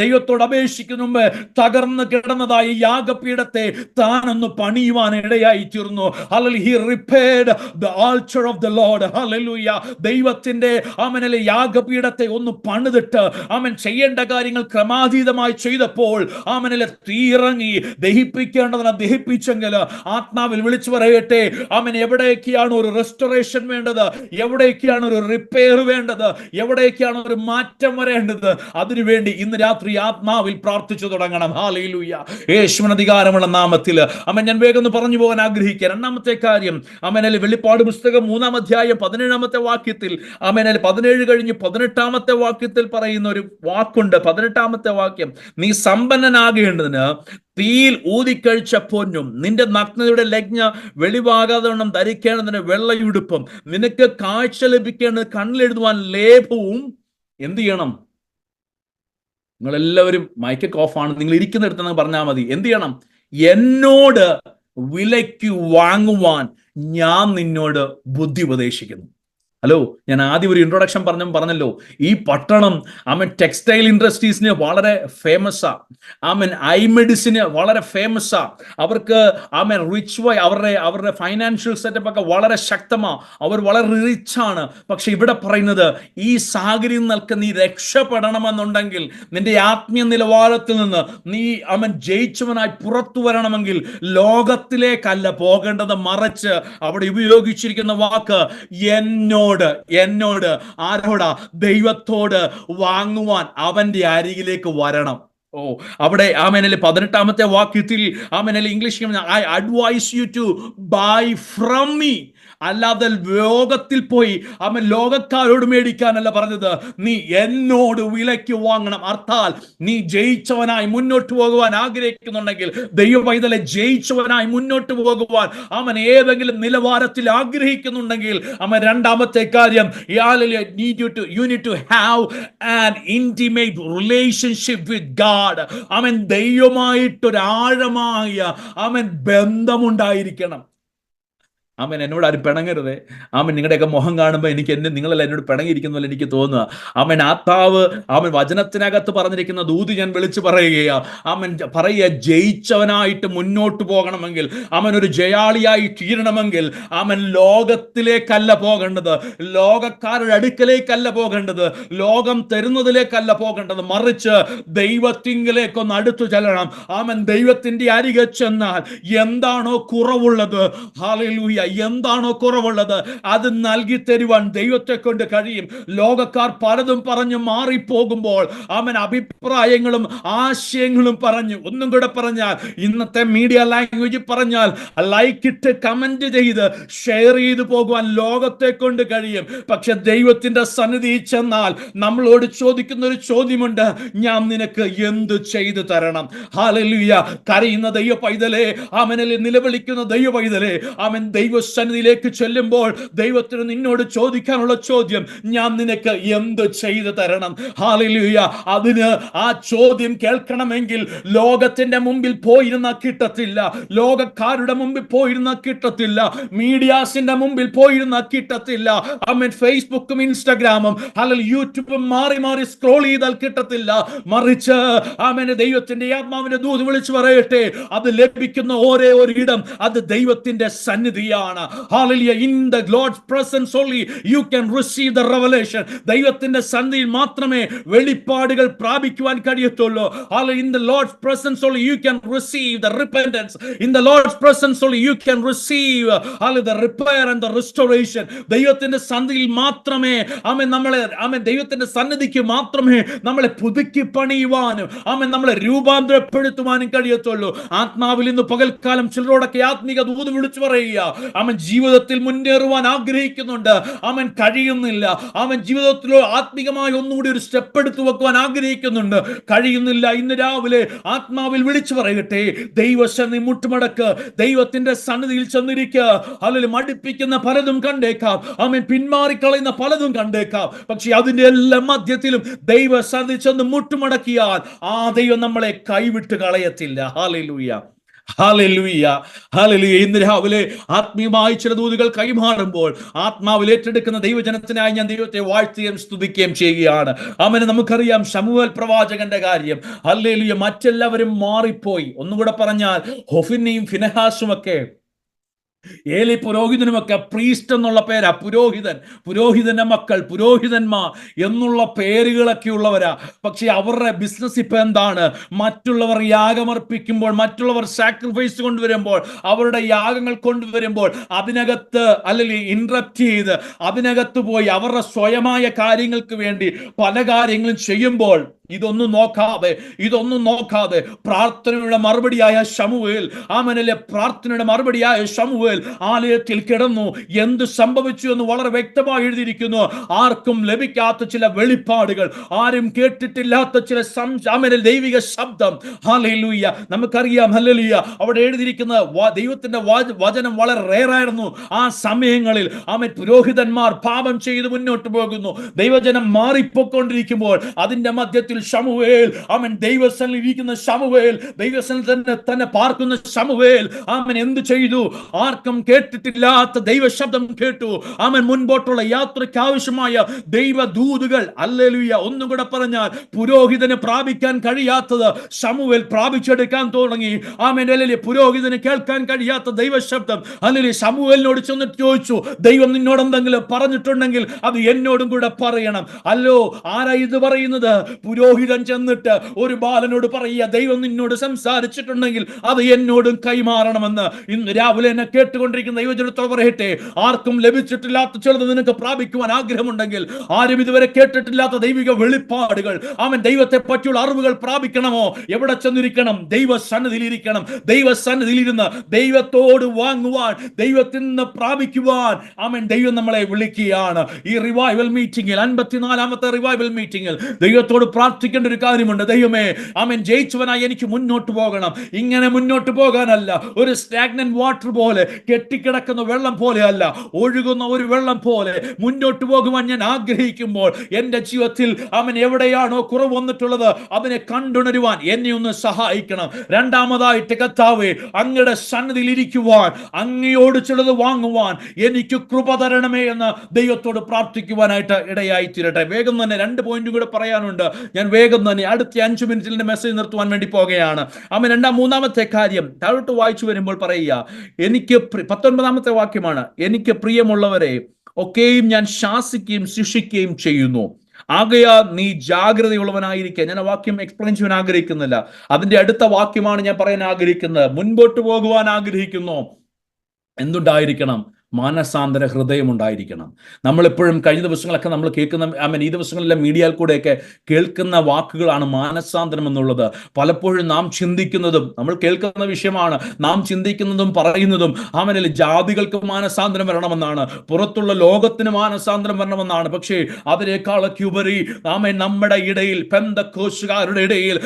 ദൈവത്തോട് അപേക്ഷിക്കുന്ന മുമ്പ് തകർന്നു കിടന്നതായി യാഗപീഠത്തെ താനൊന്ന് പണിയുവാൻ ഇടയായി തീർന്നു. He repaired the altar of the Lord. Hallelujah. ദൈവത്തിന്റെ യാഗപീഠത്തെ ഒന്ന് പണിതിട്ട് ചെയ്യേണ്ട കാര്യങ്ങൾ ക്രമാതീതമായി ചെയ്തപ്പോൾ തീയിറങ്ങി ദഹിപ്പിക്കേണ്ടതിനെ ദഹിപ്പിച്ചെങ്കിൽ ആത്മാവിൽ വിളിച്ചു പറയട്ടെ, എവിടേക്കാണ് ഒരു റെസ്റ്റോറേഷൻ വേണ്ടത്, എവിടേക്കാണ് ഒരു റിപ്പയർ വേണ്ടത്, എവിടേക്കാണ് ഒരു മാറ്റം വരേണ്ടത്, അതിനുവേണ്ടി ഇന്ന് രാത്രി ആത്മാവിൽ പ്രാർത്ഥിച്ചു തുടങ്ങണം. ഹല്ലേലൂയ. യേശുവിന്റെ അധികാരമുള്ള നാമത്തിൽ ഞാൻ വേഗം പറഞ്ഞു പോകാൻ ആഗ്രഹിക്കുക. രണ്ടാമത്തെ കാര്യം, വെളിപ്പാട് പുസ്തകം 3-ാം അധ്യായം 17-ാമത്തെ വാക്യത്തിൽ 17 കഴിഞ്ഞ് 18-ാമത്തെ വാക്യത്തിൽ പറയുന്ന ഒരു വാക്കുണ്ട്. 18-ാമത്തെ വാക്യം, നീ സമ്പന്നനാകേണ്ടതിന് തീയിൽ ഊതിക്കഴിച്ച പൊന്നും നിന്റെ നഗ്നതയുടെ ലജ്ഞ വെളിവാകാതെ വണ്ണം ധരിക്കേണ്ടതിന് വെള്ളയുടുപ്പും നിനക്ക് കാഴ്ച ലഭിക്കേണ്ടത് കണ്ണിലെഴുതുവാൻ ലേപവും എന്ത് ചെയ്യണം? നിങ്ങളെല്ലാവരും മൈക്കൊക്കെ ഓഫാണ്, നിങ്ങൾ ഇരിക്കുന്നിടത്ത് പറഞ്ഞാൽ മതി. എന്ത് ചെയ്യണം? എന്നോട് വിലയ്ക്ക് വാങ്ങുവാൻ ഞാൻ നിന്നോട് ബുദ്ധി ഉപദേശിക്കുന്നു. ഹലോ, ഞാൻ ആദ്യം ഒരു ഇൻട്രൊഡക്ഷൻ പറഞ്ഞല്ലോ, ഈ പട്ടണം ടെക്സ്റ്റൈൽ ഇൻഡസ്ട്രീസിന് വളരെ ഫേമസാ. ഐ മെഡിസിന് വളരെ ഫേമസാ. അവർക്ക് റിച്ച് വൈ അവരുടെ ഫൈനാൻഷ്യൽ സെറ്റപ്പ് ഒക്കെ വളരെ ശക്തമാ. അവർ വളരെ റിച്ച് ആണ്. പക്ഷെ ഇവിടെ പറയുന്നത്, ഈ സാഹചര്യം നിൽക്ക് നീ രക്ഷപ്പെടണമെന്നുണ്ടെങ്കിൽ, നിന്റെ ആത്മീയ നിലവാരത്തിൽ നിന്ന് നീ ജയിച്ചവനായി പുറത്തു വരണമെങ്കിൽ ലോകത്തിലേക്കല്ല പോകേണ്ടത്, മറിച്ച് അവിടെ ഉപയോഗിച്ചിരിക്കുന്ന വാക്ക് എന്നോട് ആരോടാ? ദൈവത്തോട് വാങ്ങുവാൻ അവന്റെ അരികിലേക്ക് വരണം. അവിടെ 18-ാമത്തെ വാക്യത്തിൽ English, I advise you to buy from me. അല്ലാതെ ലോകത്തിൽ പോയി ലോകക്കാരോട് മേടിക്കാനല്ല പറഞ്ഞത്, നീ എന്നോട് വിലയ്ക്ക് വാങ്ങണം. അർത്ഥാൽ നീ ജയിച്ചവനായി മുന്നോട്ട് പോകുവാൻ ആഗ്രഹിക്കുന്നുണ്ടെങ്കിൽ, ദൈവപൈതലെ ജയിച്ചവനായി മുന്നോട്ട് പോകുവാൻ ഏതെങ്കിലും നിലവാരത്തിൽ ആഗ്രഹിക്കുന്നുണ്ടെങ്കിൽ, രണ്ടാമത്തെ കാര്യം, you need to have an intimate relationship with God. ദൈവമായിട്ടൊരു ആഴമായ ബന്ധമുണ്ടായിരിക്കണം. ആമൻ. എന്നോട് ആരും പിണങ്ങരുതേ. ആമൻ. നിങ്ങളുടെയൊക്കെ മുഖം കാണുമ്പോൾ എനിക്ക് നിങ്ങളെല്ലാം എന്നോട് പിണങ്ങിയിരിക്കുന്നല്ലോ എനിക്ക് തോന്നുക. ആമൻ. ആത്മാവ് ആമൻ വചനത്തിനകത്ത് പറഞ്ഞിരിക്കുന്ന ദൂത് ഞാൻ വിളിച്ചു പറയുകയാ. ആമൻ. പറയുക, ജയിച്ചവനായിട്ട് മുന്നോട്ട് പോകണമെങ്കിൽ, അവൻ ഒരു ജയാളിയായി തീരണമെങ്കിൽ, അവൻ ലോകത്തിലേക്കല്ല പോകേണ്ടത്, ലോകക്കാരുടെ അടുക്കലേക്കല്ല പോകേണ്ടത്, ലോകം തരുന്നതിലേക്കല്ല പോകേണ്ടത്, മറിച്ച് ദൈവത്തിങ്കിലേക്കൊന്ന് അടുത്തു ചെല്ലണം. അവൻ ദൈവത്തിന്റെ അരികെ ചെന്നാൽ എന്താണോ കുറവുള്ളത്, ഹല്ലേലൂയ, എന്താണോ കുറവുള്ളത് അത് നൽകി തരുവാൻ ദൈവത്തെ കൊണ്ട് കഴിയും. ലോകക്കാർ പലതും പറഞ്ഞു മാറിപ്പോകുമ്പോൾ അവൻ അഭിപ്രായങ്ങളും ആശയങ്ങളും പറഞ്ഞു, ഒന്നും കൂടെ പറഞ്ഞാൽ ഇന്നത്തെ മീഡിയ ലാംഗ്വേജ് പറഞ്ഞാൽ ലൈക്ക് ഇട്ട് കമന്റ് ചെയ്ത് ഷെയർ ചെയ്തു പോകുവാൻ ലോകത്തെ കൊണ്ട് കഴിയും. പക്ഷെ ദൈവത്തിന്റെ സന്നിധി ചെന്നാൽ നമ്മളോട് ചോദിക്കുന്ന ഒരു ചോദ്യമുണ്ട്, ഞാൻ നിനക്ക് എന്ത് ചെയ്തു തരണം? ഹല്ലേലൂയ. കരയുന്ന ദൈവ പൈതലേ, അവനിൽ നിലവിളിക്കുന്ന ദൈവ പൈതലേ, അവൻ ദൈവസന്നിധിയിലേക്ക് ചെല്ലുമ്പോൾ ദൈവത്തിന് നിന്നോട് ചോദിക്കാനുള്ള ചോദ്യം, ഞാൻ നിനക്ക് എന്ത് ചെയ്തു തരണം? ഹല്ലേലൂയ. അതിന് ആ ചോദ്യം കേൾക്കണമെങ്കിൽ ലോകത്തിന്റെ മുമ്പിൽ പോയിരുന്ന കിട്ടത്തില്ല, ലോകക്കാരുടെ മുമ്പിൽ പോയിരുന്ന കിട്ടത്തില്ല, മീഡിയാസിന്റെ മുമ്പിൽ പോയിരുന്ന കിട്ടത്തില്ല. അവൻ ഫേസ്ബുക്കും ഇൻസ്റ്റാഗ്രാമും അല്ലെങ്കിൽ യൂട്യൂബും മാറി മാറി സ്ക്രോൾ ചെയ്താൽ കിട്ടത്തില്ല. മറിച്ച് അവന് ദൈവത്തിന്റെ ആത്മാവിന്റെ ദൂത് വിളിച്ചു പറയട്ടെ, അത് ലഭിക്കുന്ന ഒരേ ഒരു ഇടം അത് ദൈവത്തിന്റെ സന്നിധിയാണ്. ഹല്ലേലൂയ. In the Lord's presence only you can receive the revelation. ദൈവത്തിന്റെ സന്നിധിയിൽ മാത്രമേ വെളിപ്പാടുകൾ പ്രാപിക്കുവാൻ കഴിയത്തുള്ളൂ. ഹല്ലേലൂയ. In the Lord's presence only you can receive the repentance. In the Lord's presence only you can receive ഹല്ലേലൂയ the repair and the restoration. ദൈവത്തിന്റെ സന്നിധിയിൽ മാത്രമേ ദൈവത്തിന്റെ സന്നിധിക്ക് മാത്രമേ നമ്മളെ പുതുക്കി പണിയുവാനും നമ്മളെ രൂപാന്തരപ്പെടുത്തുവാനും കഴിയത്തുള്ളൂ. ആത്മാവിൽ ഇന്ന് പകൽക്കാലം ചിലരോടൊക്കെ ആത്മീക ദൂത് വിളിച്ചു പറയുക, ജീവിതത്തിൽ മുന്നേറുവാൻ ആഗ്രഹിക്കുന്നുണ്ട്, കഴിയുന്നില്ല. ജീവിതത്തിലോ ആത്മീകമായി ഒന്നുകൂടി ഒരു സ്റ്റെപ്പ് എടുത്തു വെക്കുവാൻ ആഗ്രഹിക്കുന്നുണ്ട്, കഴിയുന്നില്ല. ഇന്ന് രാവിലെ ആത്മാവിൽ വിളിച്ചു പറയട്ടെ, ദൈവസന്നിധി മുട്ടുമടക്ക്, ദൈവത്തിന്റെ സന്നിധിയിൽ ചെന്നിരിക്കുക. അല്ലെങ്കിൽ മടുപ്പിക്കുന്ന പലതും കണ്ടേക്കാം, പിന്മാറിക്കളയുന്ന പലതും കണ്ടേക്കാം. പക്ഷെ അതിന്റെ എല്ലാ മധ്യത്തിലും ദൈവസന്നിധി ചെന്ന് മുട്ടുമടക്കിയാൽ ആ ദൈവം നമ്മളെ കൈവിട്ട് കളയത്തില്ല. Hallelujah, hallelujah, hallelujah. ഇന്ന് രാവിലെ ആത്മീയമായി ചില ദൂതുകൾ കൈമാറുമ്പോൾ ആത്മാവിൽ ഏറ്റെടുക്കുന്ന ദൈവജനത്തിനായി ഞാൻ ദൈവത്തെ വാഴ്ത്തുകയും സ്തുതിക്കുകയും ചെയ്യുകയാണ്. അവന് നമുക്കറിയാം ശമൂവേൽ പ്രവാചകന്റെ കാര്യം. ഹല്ലേലൂയ. മറ്റെല്ലാവരും മാറിപ്പോയി. ഒന്നുകൂടെ പറഞ്ഞാൽ ഹൊഫ്നിയും ഫിനെഹാസും ഒക്കെ, ഏലി പുരോഹിതനുമൊക്കെ പ്രീസ്റ്റ് എന്നുള്ള പേരാ, പുരോഹിതന്റെ മക്കൾ, പുരോഹിതന്മാർ എന്നുള്ള പേരുകളൊക്കെ ഉള്ളവരാ. പക്ഷെ അവരുടെ ബിസിനസ് ഇപ്പൊ എന്താണ്? മറ്റുള്ളവർ യാഗമർപ്പിക്കുമ്പോൾ, മറ്റുള്ളവർ സാക്രിഫൈസ് കൊണ്ടുവരുമ്പോൾ, അവരുടെ യാഗങ്ങൾ കൊണ്ടുവരുമ്പോൾ അതിനകത്ത് അല്ലെങ്കിൽ ഇൻട്രപ്റ്റ് ചെയ്ത് അതിനകത്ത് പോയി അവരുടെ സ്വയമായ കാര്യങ്ങൾക്ക് വേണ്ടി പല കാര്യങ്ങളും ചെയ്യുമ്പോൾ ഇതൊന്നും നോക്കാതെ പ്രാർത്ഥനയുടെ മറുപടിയായ ശമൂവേൽ, പ്രാർത്ഥനയുടെ മറുപടിയായ ശമൂവേൽ ആലയത്തിൽ കിടന്നു. എന്ത് സംഭവിച്ചു എന്ന് വളരെ വ്യക്തമായി എഴുതിയിരിക്കുന്നു. ആർക്കും ലഭിക്കാത്ത ചില വെളിപ്പാടുകൾ, ആരും കേട്ടിട്ടില്ലാത്ത ചില ദൈവിക ശബ്ദം. ഹല്ലേലൂയ. നമുക്കറിയാം, ഹല്ലേലൂയ, അവിടെ എഴുതിയിരിക്കുന്ന ദൈവത്തിന്റെ വചനം വളരെ റെയറായിരുന്നു. ആ സമയങ്ങളിൽ പുരോഹിതന്മാർ പാപം ചെയ്ത് മുന്നോട്ട് പോകുന്നു, ദൈവജനം മാറിപ്പോയിക്കൊണ്ടിരിക്കുമ്പോൾ അതിന്റെ മധ്യത്തിൽ ശമൂവേൽ, ദൈവസന്നിധിയിൽ ഇരിക്കുന്ന ശമൂവേൽ, ദൈവസന്നിധിയിൽ തന്നെ പാർക്കുന്ന ശമൂവേൽ എന്ത് ചെയ്തു? ആർക്കും കേട്ടിട്ടില്ലാത്ത ദൈവശബ്ദം കേട്ടു. മുൻപോട്ടുള്ള യാത്രയ്ക്ക് ആവശ്യമായ ദൈവദൂതുകൾ, ഹല്ലേലൂയ. ഒന്നും കൂടെ പറഞ്ഞാൽ പുരോഹിതന് പ്രാപിക്കാൻ കഴിയാത്തത് ശമൂവേൽ പ്രാപിച്ചെടുക്കാൻ തുടങ്ങി. പുരോഹിതന് കേൾക്കാൻ കഴിയാത്ത ദൈവശബ്ദം, അല്ലെങ്കിൽ ശമൂവേലിനോട് ചെന്നിട്ട് ചോദിച്ചു, ദൈവം നിന്നോട് എന്തെങ്കിലും പറഞ്ഞിട്ടുണ്ടെങ്കിൽ അത് എന്നോടും കൂടെ പറയണം. അല്ലോ, ആരാ ഇത് പറയുന്നത്? പുരോഹിതൻ ചെന്നിട്ട് ഒരു ബാലനോട് പറയുക, ദൈവം നിന്നോട് സംസാരിച്ചിട്ടുണ്ടെങ്കിൽ അത് എന്നോടും കൈമാറണമെന്ന്. ഇന്ന് രാവിലെ എന്നെ കേട്ടുകൊണ്ടിരിക്കുന്ന ദൈവജനത്തോട് പറയട്ടെ, ആർക്കും ലഭിച്ചിട്ടില്ലാത്ത ചിലത് നിനക്ക് പ്രാപിക്കുവാൻ ആഗ്രഹമുണ്ടെങ്കിൽ, ആരും ഇതുവരെ കേട്ടിട്ടില്ലാത്ത ദൈവിക വെളിപ്പാടുകൾ, ദൈവത്തെ പറ്റിയുള്ള അറിവുകൾ പ്രാപിക്കണമോ? എവിടെ ചെന്നിരിക്കണം? ദൈവസന്നിധിയിൽ ഇരിക്കണം. ദൈവസന്നിധിയിൽ ഇരുന്ന് ദൈവത്തോട് വാങ്ങുവാൻ, ദൈവത്തിൽ നിന്ന് പ്രാപിക്കുവാൻ ദൈവം നമ്മളെ വിളിക്കുകയാണ്. ഈ റിവൈവൽ മീറ്റിംഗിൽ, 54ാമത്തെ റിവൈവൽ മീറ്റിംഗിൽ ദൈവത്തോട് പ്രാർത്ഥിക്കേണ്ട ഒരു കാര്യമുണ്ട്. ദൈവമേ, ആമേൻ, ജയിച്ചവനായി എനിക്ക് മുന്നോട്ട് പോകണം. ഇങ്ങനെ മുന്നോട്ട് പോകാനല്ല, ഒരു സ്റ്റാഗ്നന്റ് വാട്ടർ പോലെ, കെട്ടിക്കിടക്കുന്ന വെള്ളം പോലെയല്ല, ഒഴുകുന്ന ഒരു വെള്ളം പോലെ മുന്നോട്ട് പോകുവാൻ ഞാൻ ആഗ്രഹിക്കുമ്പോൾ എൻ്റെ ജീവിതത്തിൽ അവൻ എവിടെയാണോ കുറവ് വന്നിട്ടുള്ളത് അതിനെ കണ്ടുണരുവാൻ എന്നെ ഒന്ന് സഹായിക്കണം. രണ്ടാമതായിട്ട്, കർത്താവേ, അങ്ങയുടെ സന്നിധിയിൽ ഇരിക്കുവാൻ, അങ്ങയോട് ചിലത് വാങ്ങുവാൻ എനിക്ക് കൃപ തരണമേ എന്ന് ദൈവത്തോട് പ്രാർത്ഥിക്കുവാനായിട്ട് ഇടയായി തീരട്ടെ. വേഗം തന്നെ 2 പോയിന്റ് കൂടെ പറയാനുണ്ട്. ഞാൻ വേഗം തന്നെ അടുത്ത 5 മിനിറ്റിൽ എൻ്റെ മെസ്സേജ് നിർത്തുവാൻ വേണ്ടി പോകുകയാണ്. മൂന്നാമത്തെ കാര്യം താഴോട്ട് വായിച്ചു വരുമ്പോൾ പറയുക, എനിക്ക് 19ാമത്തെ വാക്യമാണ്, എനിക്ക് പ്രിയമുള്ളവരെ ഒക്കെയും ഞാൻ ശാസിക്കുകയും ശിക്ഷിക്കുകയും ചെയ്യുന്നു, ആകയാൽ നീ ജാഗ്രതയുള്ളവനായിരിക്കുക. ഞാൻ ആ വാക്യം എക്സ്പ്ലെയിൻ ചെയ്യാൻ ആഗ്രഹിക്കുന്നില്ല. അതിന്റെ അടുത്ത വാക്യമാണ് ഞാൻ പറയാൻ ആഗ്രഹിക്കുന്നത്. മുൻപോട്ട് പോകുവാൻ ആഗ്രഹിക്കുന്നു, എന്തുണ്ടായിരിക്കണം? മാനസാന്തര ഹൃദയം ഉണ്ടായിരിക്കണം. നമ്മളെപ്പോഴും കഴിഞ്ഞ ദിവസങ്ങളൊക്കെ നമ്മൾ കേൾക്കുന്ന, ഈ ദിവസങ്ങളിലെ മീഡിയയിൽ കൂടെയൊക്കെ കേൾക്കുന്ന വാക്കുകളാണ് മാനസാന്തരം എന്നുള്ളത്. പലപ്പോഴും നാം ചിന്തിക്കുന്നതും, നമ്മൾ കേൾക്കുന്ന വിഷയമാണ്, നാം ചിന്തിക്കുന്നതും പറയുന്നതും ജാതികൾക്ക് മാനസാന്തരം വരണമെന്നാണ്, പുറത്തുള്ള ലോകത്തിന് മാനസാന്തരം വരണമെന്നാണ്. പക്ഷേ അതിനേക്കാളൊക്കെ ഉപരി നമ്മുടെ ഇടയിൽ, പെന്തക്കോസ്തുകാരുടെ ഇടയിൽ,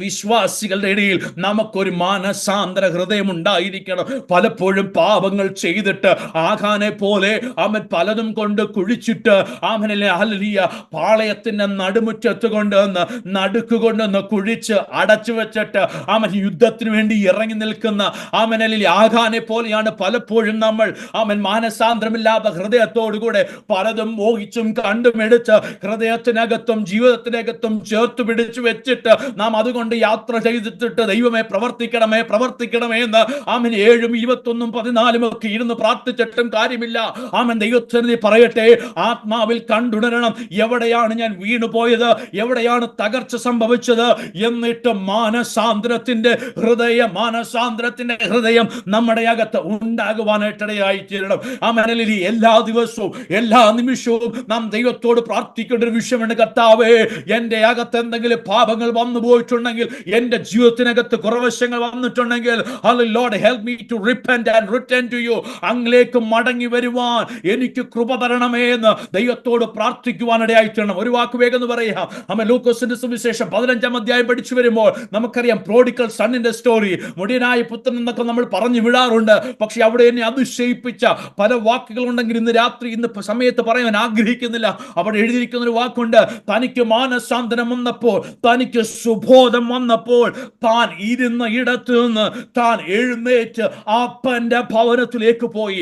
വിശ്വാസികളുടെ ഇടയിൽ നമുക്കൊരു മാനസാന്തര ഹൃദയം ഉണ്ടായിരിക്കണം. പലപ്പോഴും പാപങ്ങൾ ചെയ്തിട്ട് ആഖാനെ പോലെ പലതും കൊണ്ട് കുഴിച്ചിട്ട് പാളയത്തിന്റെ നടുമുറ്റത്ത് കൊണ്ടുവന്ന് നടുക്കുകൊണ്ടുവന്ന് കുഴിച്ച് അടച്ചു വെച്ചിട്ട് യുദ്ധത്തിന് വേണ്ടി ഇറങ്ങി നിൽക്കുന്ന ആഖാനെ പോലെയാണ് പലപ്പോഴും നമ്മൾ മാനസാന്തരമില്ലാത്ത ഹൃദയത്തോടുകൂടെ പലതും മോഹിച്ചും കണ്ടുമെടുത്ത് ഹൃദയത്തിനകത്തും ജീവിതത്തിനകത്തും ചേർത്ത് പിടിച്ചു വെച്ചിട്ട് നാം അതുകൊണ്ട് യാത്ര ചെയ്തിട്ട് ദൈവമേ പ്രവർത്തിക്കണമേ പ്രവർത്തിക്കണമേ എന്ന് 7, 21, 14 ഒക്കെ ഇരുന്ന് പ്രാർത്ഥിച്ചിട്ടും കാര്യമില്ല. ദൈവത്തിന് പറയട്ടെ, ആത്മാവിൽ കണ്ടുണരണം, എവിടെയാണ് ഞാൻ വീണുപോയത്, എവിടെയാണ് തകർച്ച സംഭവിച്ചത്. എന്നിട്ട് മാനസാന്തരത്തിന്റെ ഹൃദയം നമ്മുടെ അകത്ത് ഉണ്ടാകുവാനായിട്ടിടയായി തീരണം. എല്ലാ ദിവസവും എല്ലാ നിമിഷവും നാം ദൈവത്തോട് പ്രാർത്ഥിക്കേണ്ട ഒരു വിഷയമാണ്, കർത്താവേ, എന്റെ അകത്ത് എന്തെങ്കിലും പാപങ്ങൾ വന്നു പോയിട്ടുണ്ടെങ്കിൽ, എന്റെ ജീവിതത്തിനകത്ത് കുറവശങ്ങൾ വന്നിട്ടുണ്ടെങ്കിൽ, Lord help me to repent and return to you, അങ്ങിലേക്ക് മടങ്ങി വരുവാൻ എനിക്ക് കൃപ തരണമേ എന്ന് ദൈവത്തോട് പ്രാർത്ഥിക്കുവാനിടയായി തീരണം. ഒരു വാക്ക് വേഗം എന്ന് പറയാം. ലൂക്കോസിന്റെ സുവിശേഷം 15ാം അധ്യായം പഠിച്ചു വരുമ്പോൾ നമുക്കറിയാം പ്രോഡിഗൽ സണ്ണിന്റെ സ്റ്റോറി. മുടിയനായ പുത്രൻ എന്നൊക്കെ നമ്മൾ പറഞ്ഞു വിടാറുണ്ട്. പക്ഷെ അവിടെ എന്നെ അതിശയിപ്പിച്ച പല വാക്കുകൾ ഉണ്ടെങ്കിൽ ഇന്ന് രാത്രി, ഇന്ന് സമയത്ത് പറയാൻ ആഗ്രഹിക്കുന്നില്ല. അവിടെ എഴുതിയിരിക്കുന്ന ഒരു വാക്കുണ്ട്, തനിക്ക് മാനസാന്തരം വന്നപ്പോൾ, തനിക്ക് സുബോധം വന്നപ്പോൾ, താൻ ഇരുന്ന ഇടത്ത് നിന്ന് താൻ എഴുന്നേറ്റ് അപ്പന്റെ ഭവനത്തിലേക്ക് പോയി.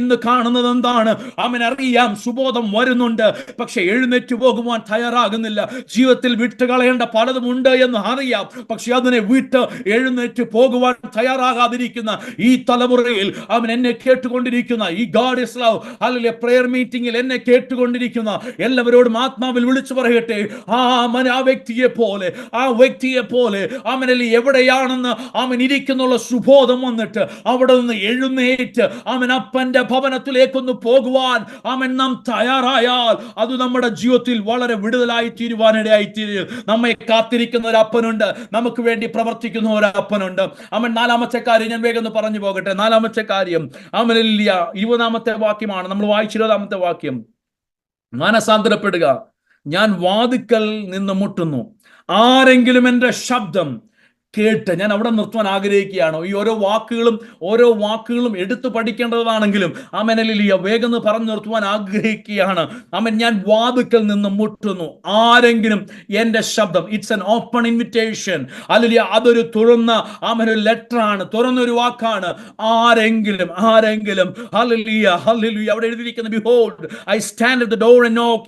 ഇന്ന് കാണുന്നത് എന്താണ്? അറിയാം സുബോധം വരുന്നുണ്ട്, പക്ഷെ എഴുന്നേറ്റ് പോകുവാൻ തയ്യാറാകുന്നില്ല. ജീവിതത്തിൽ വിട്ടുകളയേണ്ട പലതും ഉണ്ട് എന്ന് അറിയാം, പക്ഷെ അതിനെ വിട്ട് എഴുന്നേറ്റ് പോകുവാൻ തയ്യാറാകാതിരിക്കുന്ന ഈ തലമുറയിൽ എന്നെ കേട്ടുകൊണ്ടിരിക്കുന്ന ഈ ഗാഡ് ഈസ് ലവ് അല്ലെങ്കിൽ പ്രയർ മീറ്റിംഗിൽ എന്നെ കേട്ടുകൊണ്ടിരിക്കുന്ന എല്ലാവരോടും ആത്മാവിൽ വിളിച്ചു പറയട്ടെ, ആ വ്യക്തിയെ പോലെ എവിടെയാണെന്ന് ഇരിക്കുന്നുള്ള സുബോധം വന്നിട്ട് അവിടെ നിന്ന് എഴുന്നേറ്റ് അപ്പന്റെ ഭവനത്തിലേക്കൊന്ന് പോകുവാൻ നാം തയ്യാറായാൽ അത് നമ്മുടെ ജീവിതത്തിൽ വളരെ വിടുതലായി തീരുവാനിടയായി തീരും. നമ്മെ കാത്തിരിക്കുന്ന ഒരു അപ്പനുണ്ട്, നമുക്ക് വേണ്ടി പ്രവർത്തിക്കുന്ന ഒരു അപ്പനുണ്ട്. 4ാമത്തെ കാര്യം ഞാൻ വേഗം പറഞ്ഞു പോകട്ടെ. 4ാമത്തെ കാര്യം 20ാമത്തെ വാക്യമാണ് നമ്മൾ വായിച്ച 20ാമത്തെ വാക്യം. മാനസാന്തരപ്പെടുക, ഞാൻ വാതിക്കൽ നിന്ന് മുട്ടുന്നു, ആരെങ്കിലും എൻ്റെ ശബ്ദം കേട്ട്. ഞാൻ അവിടെ നിർത്തുവാൻ ആഗ്രഹിക്കുകയാണ്. ഈ ഓരോ വാക്കുകളും എടുത്തു പഠിക്കേണ്ടതാണെങ്കിലും വേഗം പറഞ്ഞു നിർത്തുവാൻ ആഗ്രഹിക്കുകയാണ്. ഞാൻ വാതിക്കൽ നിന്ന് മുട്ടുന്നു, ആരെങ്കിലും എൻ്റെ ശബ്ദം. It's an open invitation. അല്ലെങ്കിൽ അതൊരു തുറന്ന ഒരു ലെറ്ററാണ്, തുറന്നൊരു വാക്കാണ്. ആരെങ്കിലും ഹല്ലേലൂയ ഹല്ലേലൂയ. അവിടെ എഴുതിയിരിക്കുന്ന, behold I stand at the door and knock,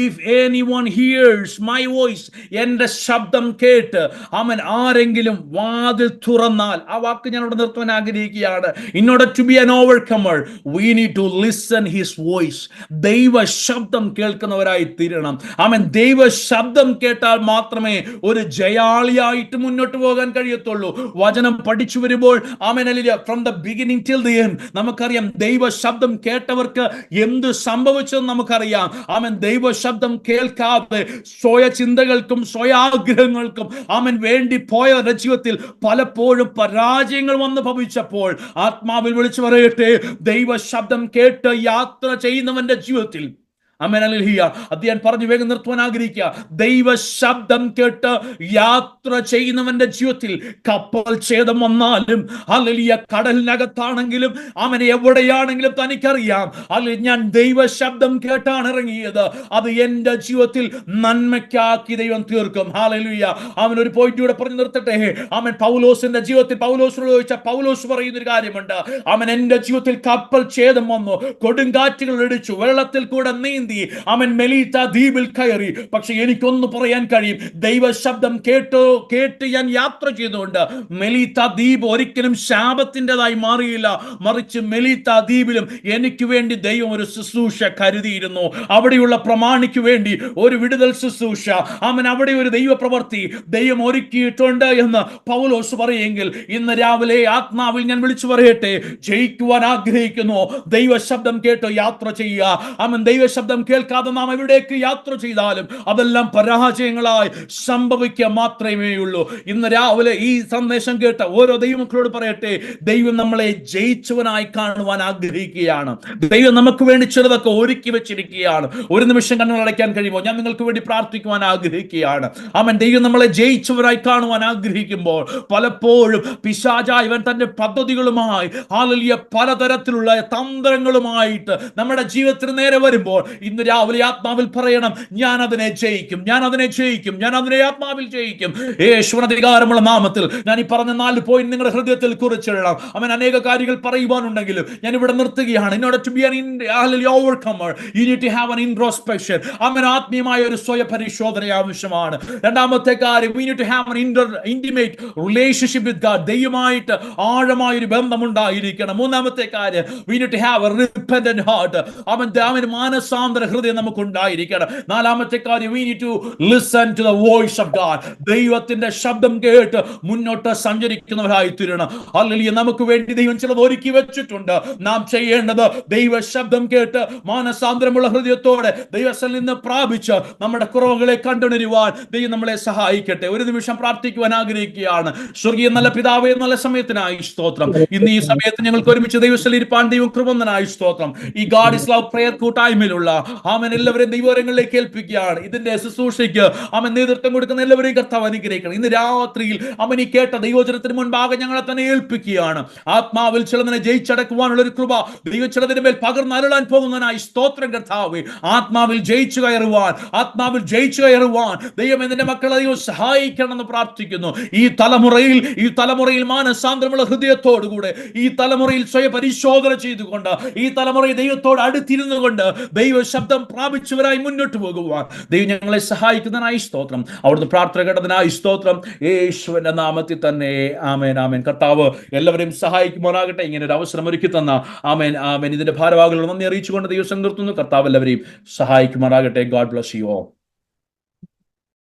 if anyone hears my voice, എൻ്റെ ശബ്ദം കേട്ട് ആരെങ്കിലും വാതിൽ തുറന്നാൽ. ആ വാക്ക് ഞാൻ ഇവിടെ നിർത്തുവാൻ ആഗ്രഹിക്കുകയാണ്. In order to be an overcomer, we need to listen his voice. ദൈവ ശബ്ദം കേൾക്കുന്നവരായി തീരണം. ദൈവ ശബ്ദം കേട്ടാൽ മാത്രമേ ഒരു ജയാളിയായിട്ട് മുന്നോട്ട് പോകാൻ കഴിയത്തുള്ളൂ. വചനം പഠിച്ചു വരുമ്പോൾ from the beginning till the end നമുക്കറിയാം ദൈവ ശബ്ദം കേട്ടവർക്ക് എന്ത് സംഭവിച്ചെന്ന് നമുക്കറിയാം. ദൈവ ശബ്ദം കേൾക്കാതെ സ്വയ ചിന്തകൾക്കും സ്വയാഗ്രഹങ്ങൾക്കും വേണ്ടി പോയവരുടെ ജീവിതത്തിൽ പലപ്പോഴും പരാജയങ്ങൾ വന്ന് ഭവിച്ചപ്പോൾ ആത്മാവിൽ വിളിച്ചു പറയട്ടെ, ദൈവ ശബ്ദം കേട്ട് യാത്ര ചെയ്യുന്നവന്റെ ജീവിതത്തിൽ ആമേൻ, ഹല്ലേലൂയ. അത് ഞാൻ പറഞ്ഞു വേഗം നിർത്തുവാൻ ആഗ്രഹിക്കുക. ദൈവ ശബ്ദം കേട്ട് യാത്ര ചെയ്യുന്നവന്റെ ജീവിതത്തിൽ കപ്പൽ ഛേദം വന്നാലും, ഹല്ലേലൂയ, കടലിനകത്താണെങ്കിലും, അവൻ എവിടെയാണെങ്കിലും തനിക്കറിയാം, അല്ലെങ്കിൽ ഞാൻ ദൈവ ശബ്ദം കേട്ടാണ് ഇറങ്ങിയത്, അത് എന്റെ ജീവിതത്തിൽ നന്മയ്ക്കാക്കി ദൈവം തീർക്കും. ഹല്ലേലൂയ. അവൻ ഒരു പോയിന്റ് കൂടെ പറഞ്ഞു നിർത്തട്ടെ. അവൻ പൗലോസിന്റെ ജീവിതത്തിൽ പൗലോസിനോട് ചോദിച്ച പൗലോസ് പറയുന്ന ഒരു കാര്യമുണ്ട്. അവൻ എന്റെ ജീവിതത്തിൽ കപ്പൽ ഛേദം വന്നു, കൊടുങ്കാറ്റുകൾ ഇടിച്ചു, വെള്ളത്തിൽ കൂടെ നീന്തി അവൻ മെലീത്ത ദ്വീപിൽ കയറി. പക്ഷെ എനിക്കൊന്ന് പറയാൻ കഴിയും, ദൈവ ശബ്ദം കേട്ട് ഞാൻ യാത്ര ചെയ്തുകൊണ്ട് മെലീത്ത ദ്വീപ് ഒരിക്കലും ശാപത്തിൻ്റെതായി മാറിയില്ല. മറിച്ച് മെലീത്ത ദ്വീപിലും എനിക്ക് വേണ്ടി ദൈവം ഒരു ശുശ്രൂഷ കരുതിയിരുന്നു. അവിടെയുള്ള പ്രമാണിക്ക് വേണ്ടി ഒരു വിടുതൽ ശുശ്രൂഷ, അവൻ അവിടെ ഒരു ദൈവ പ്രവൃത്തി ദൈവം ഒരുക്കിയിട്ടുണ്ട് എന്ന് പൗലോസ് പറയുമെങ്കിൽ, ഇന്ന് രാവിലെ ആത്മാവിൽ ഞാൻ വിളിച്ചു പറയട്ടെ, ജയിക്കുവാൻ ആഗ്രഹിക്കുന്നു, ദൈവ ശബ്ദം കേട്ട് യാത്ര ചെയ്യുക. അവൻ ദൈവ ശബ്ദം കേൾക്കാതെ നാം എവിടേക്ക് യാത്ര ചെയ്താലും അതെല്ലാം പരാജയങ്ങളായി സംഭവിക്കുക മാത്രമേ ഉള്ളൂ. ഇന്ന് രാവിലെ ഈ സന്ദേശം കേട്ട ഓരോ ദൈവമക്കളോട് പറയട്ടെ, ദൈവം നമ്മളെ ജയിച്ചവനായി കാണുവാൻ ആഗ്രഹിക്കുകയാണ്. ദൈവം നമുക്ക് വേണ്ടി ചിലതൊക്കെ ഒരുക്കി വെച്ചിരിക്കുകയാണ്. ഒരു നിമിഷം കണ്ണുകൾ അടയ്ക്കാൻ കഴിയുമോ? ഞാൻ നിങ്ങൾക്ക് വേണ്ടി പ്രാർത്ഥിക്കുവാൻ ആഗ്രഹിക്കുകയാണ്. അവൻ ദൈവം നമ്മളെ ജയിച്ചവരായി കാണുവാൻ ആഗ്രഹിക്കുമ്പോൾ പലപ്പോഴും പിശാചായവൻ തന്റെ പദ്ധതികളുമായി, ഹല്ലേലൂയ, പലതരത്തിലുള്ള തന്ത്രങ്ങളുമായിട്ട് നമ്മുടെ ജീവിതത്തിന് നേരെ വരുമ്പോൾ ഇന്ന് രാവിലെ ആത്മാവിൽ പറയണം, ഞാൻ അതിനെ ജയിക്കും, ഞാൻ അതിനെ ജയിക്കും, ഞാൻ അതിനെ ആത്മാവിൽ ജയിക്കും. യേശുവിന്റെ അധികാരമുള്ള നാമത്തിൽ ഞാൻ ഈ പറഞ്ഞ 4 പോയിന്റ് നിങ്ങളുടെ ഹൃദയത്തിൽ കുറിച്ചിടണം. അവൻ അനേക കാര്യങ്ങൾ പറയുവാനുണ്ടെങ്കിലും ഞാൻ ഇവിടെ നിർത്തുകയാണ്. In order to be an overcomer, you need to have an introspection. അവൻ ആത്മീയമായ ഒരു സ്വയ പരിശോധന ആവശ്യമാണ്. രണ്ടാമത്തെ കാര്യം, we need to have an intimate relationship with God. ദൈവമായിട്ട് ആഴമായ ഒരു ബന്ധമുണ്ടായിരിക്കണം. മൂന്നാമത്തെ കാര്യം, we need to have a repentant heart. അവൻ മാനസാന്തര ഹൃദയം നമുക്ക് ഉണ്ടായിരിക്കണം. നാലാമത്തെ കാര്യം, we need to listen to the voice of God. ദൈവത്തിന്റെ ശബ്ദം കേട്ട് മുന്നോട്ട് സഞ്ചരിക്കുന്നവരായി തീരണം. ഹല്ലേലൂയ. നമുക്ക് വേണ്ടി ദൈവം ചിലത് ഒരുക്കി വെച്ചിട്ടുണ്ട്. നാം ചെയ്യേണ്ടത് ദൈവ ശബ്ദം കേട്ട് മാനസാന്തരമുള്ള ഹൃദയത്തോടെ ദൈവത്തിൽ നിന്ന് പ്രാപിച്ച് നമ്മുടെ കുറവുകളെ കണ്ടുണരുവാൻ ദൈവം നമ്മളെ സഹായിക്കട്ടെ. ഒരു നിമിഷം പ്രാർത്ഥിക്കുവാൻ ആഗ്രഹിക്കുകയാണ്. സ്വർഗീയ നല്ല പിതാവേ, നല്ല സമയത്തിനായി സ്തോത്രം. ഇന്ന് ഈ സമയത്ത് ഞങ്ങൾക്ക് ഒരുമിച്ച് ദൈവത്തിൽ ഇരിപ്പാൻ ദൈവം കൃപന്നായി സ്തോത്രം. ഈ ഗാഡ് ഇസ് ലവ് പ്രയർ കൂട്ടായ്മയിലുള്ള അവൻ എല്ലാവരെയും ദൈവകരങ്ങളിലേക്ക് ഏൽപ്പിക്കുകയാണ്. ഇതിന്റെ ശുശ്രൂഷയ്ക്ക് അവൻ നേതൃത്വം കൊടുക്കുന്ന എല്ലാവരെയും കർത്താവ് അനുഗ്രഹിക്കണം. ഇന്ന് രാത്രിയിൽ അവൻ ഈ കേട്ട ദൈവവചനത്തിന് മുൻപാകെ ഞങ്ങളെ തന്നെ ഏൽപ്പിക്കുകയാണ്. ആത്മാവിൽ ചിലതിനെ ജയിച്ചടക്കുവാനുള്ള ഒരു കൃപ ദൈവം ചിലതിന് മേൽ പകർന്നരുളാൻ പോകുന്നതിനായി സ്തോത്രം കർത്താവേ. ആത്മാവിൽ ജയിച്ചു കയറുവാൻ ദൈവം ഇതിന്റെ മക്കളെ ദൈവം സഹായിക്കണമെന്ന് പ്രാർത്ഥിക്കുന്നു. ഈ തലമുറയിൽ മാനസാന്തരമുള്ള ഹൃദയത്തോടുകൂടെ, ഈ തലമുറയിൽ സ്വയം പരിശോധന ചെയ്തുകൊണ്ട്, ഈ തലമുറയിൽ ദൈവത്തോട് അടുത്തിരുന്നു കൊണ്ട് ദൈവ ശബ്ദം പ്രാപിച്ചവരായി മുന്നോട്ട് പോകുവാൻ ദൈവം ഞങ്ങളെ സഹായിക്കുന്നതിനായി സ്തോത്രം. അവിടുന്ന് പ്രാർത്ഥന കേട്ടതിനായി സ്തോത്രം. യേശുവിന്റെ നാമത്തിൽ തന്നെ ആമേൻ, ആമേൻ. കർത്താവ് എല്ലാവരെയും സഹായിക്കുമാറാകട്ടെ. ഇങ്ങനെ ഒരു അവസരം ഒരുക്കി തന്ന ആമേൻ, ആമേൻ. ഇതിന്റെ ഭാരവാഹികളോട് നന്ദി അറിയിച്ചുകൊണ്ട് ദൈവം നിർത്തുന്നു. കർത്താവ് എല്ലാവരെയും സഹായിക്കുമാറാകട്ടെ. God bless you all.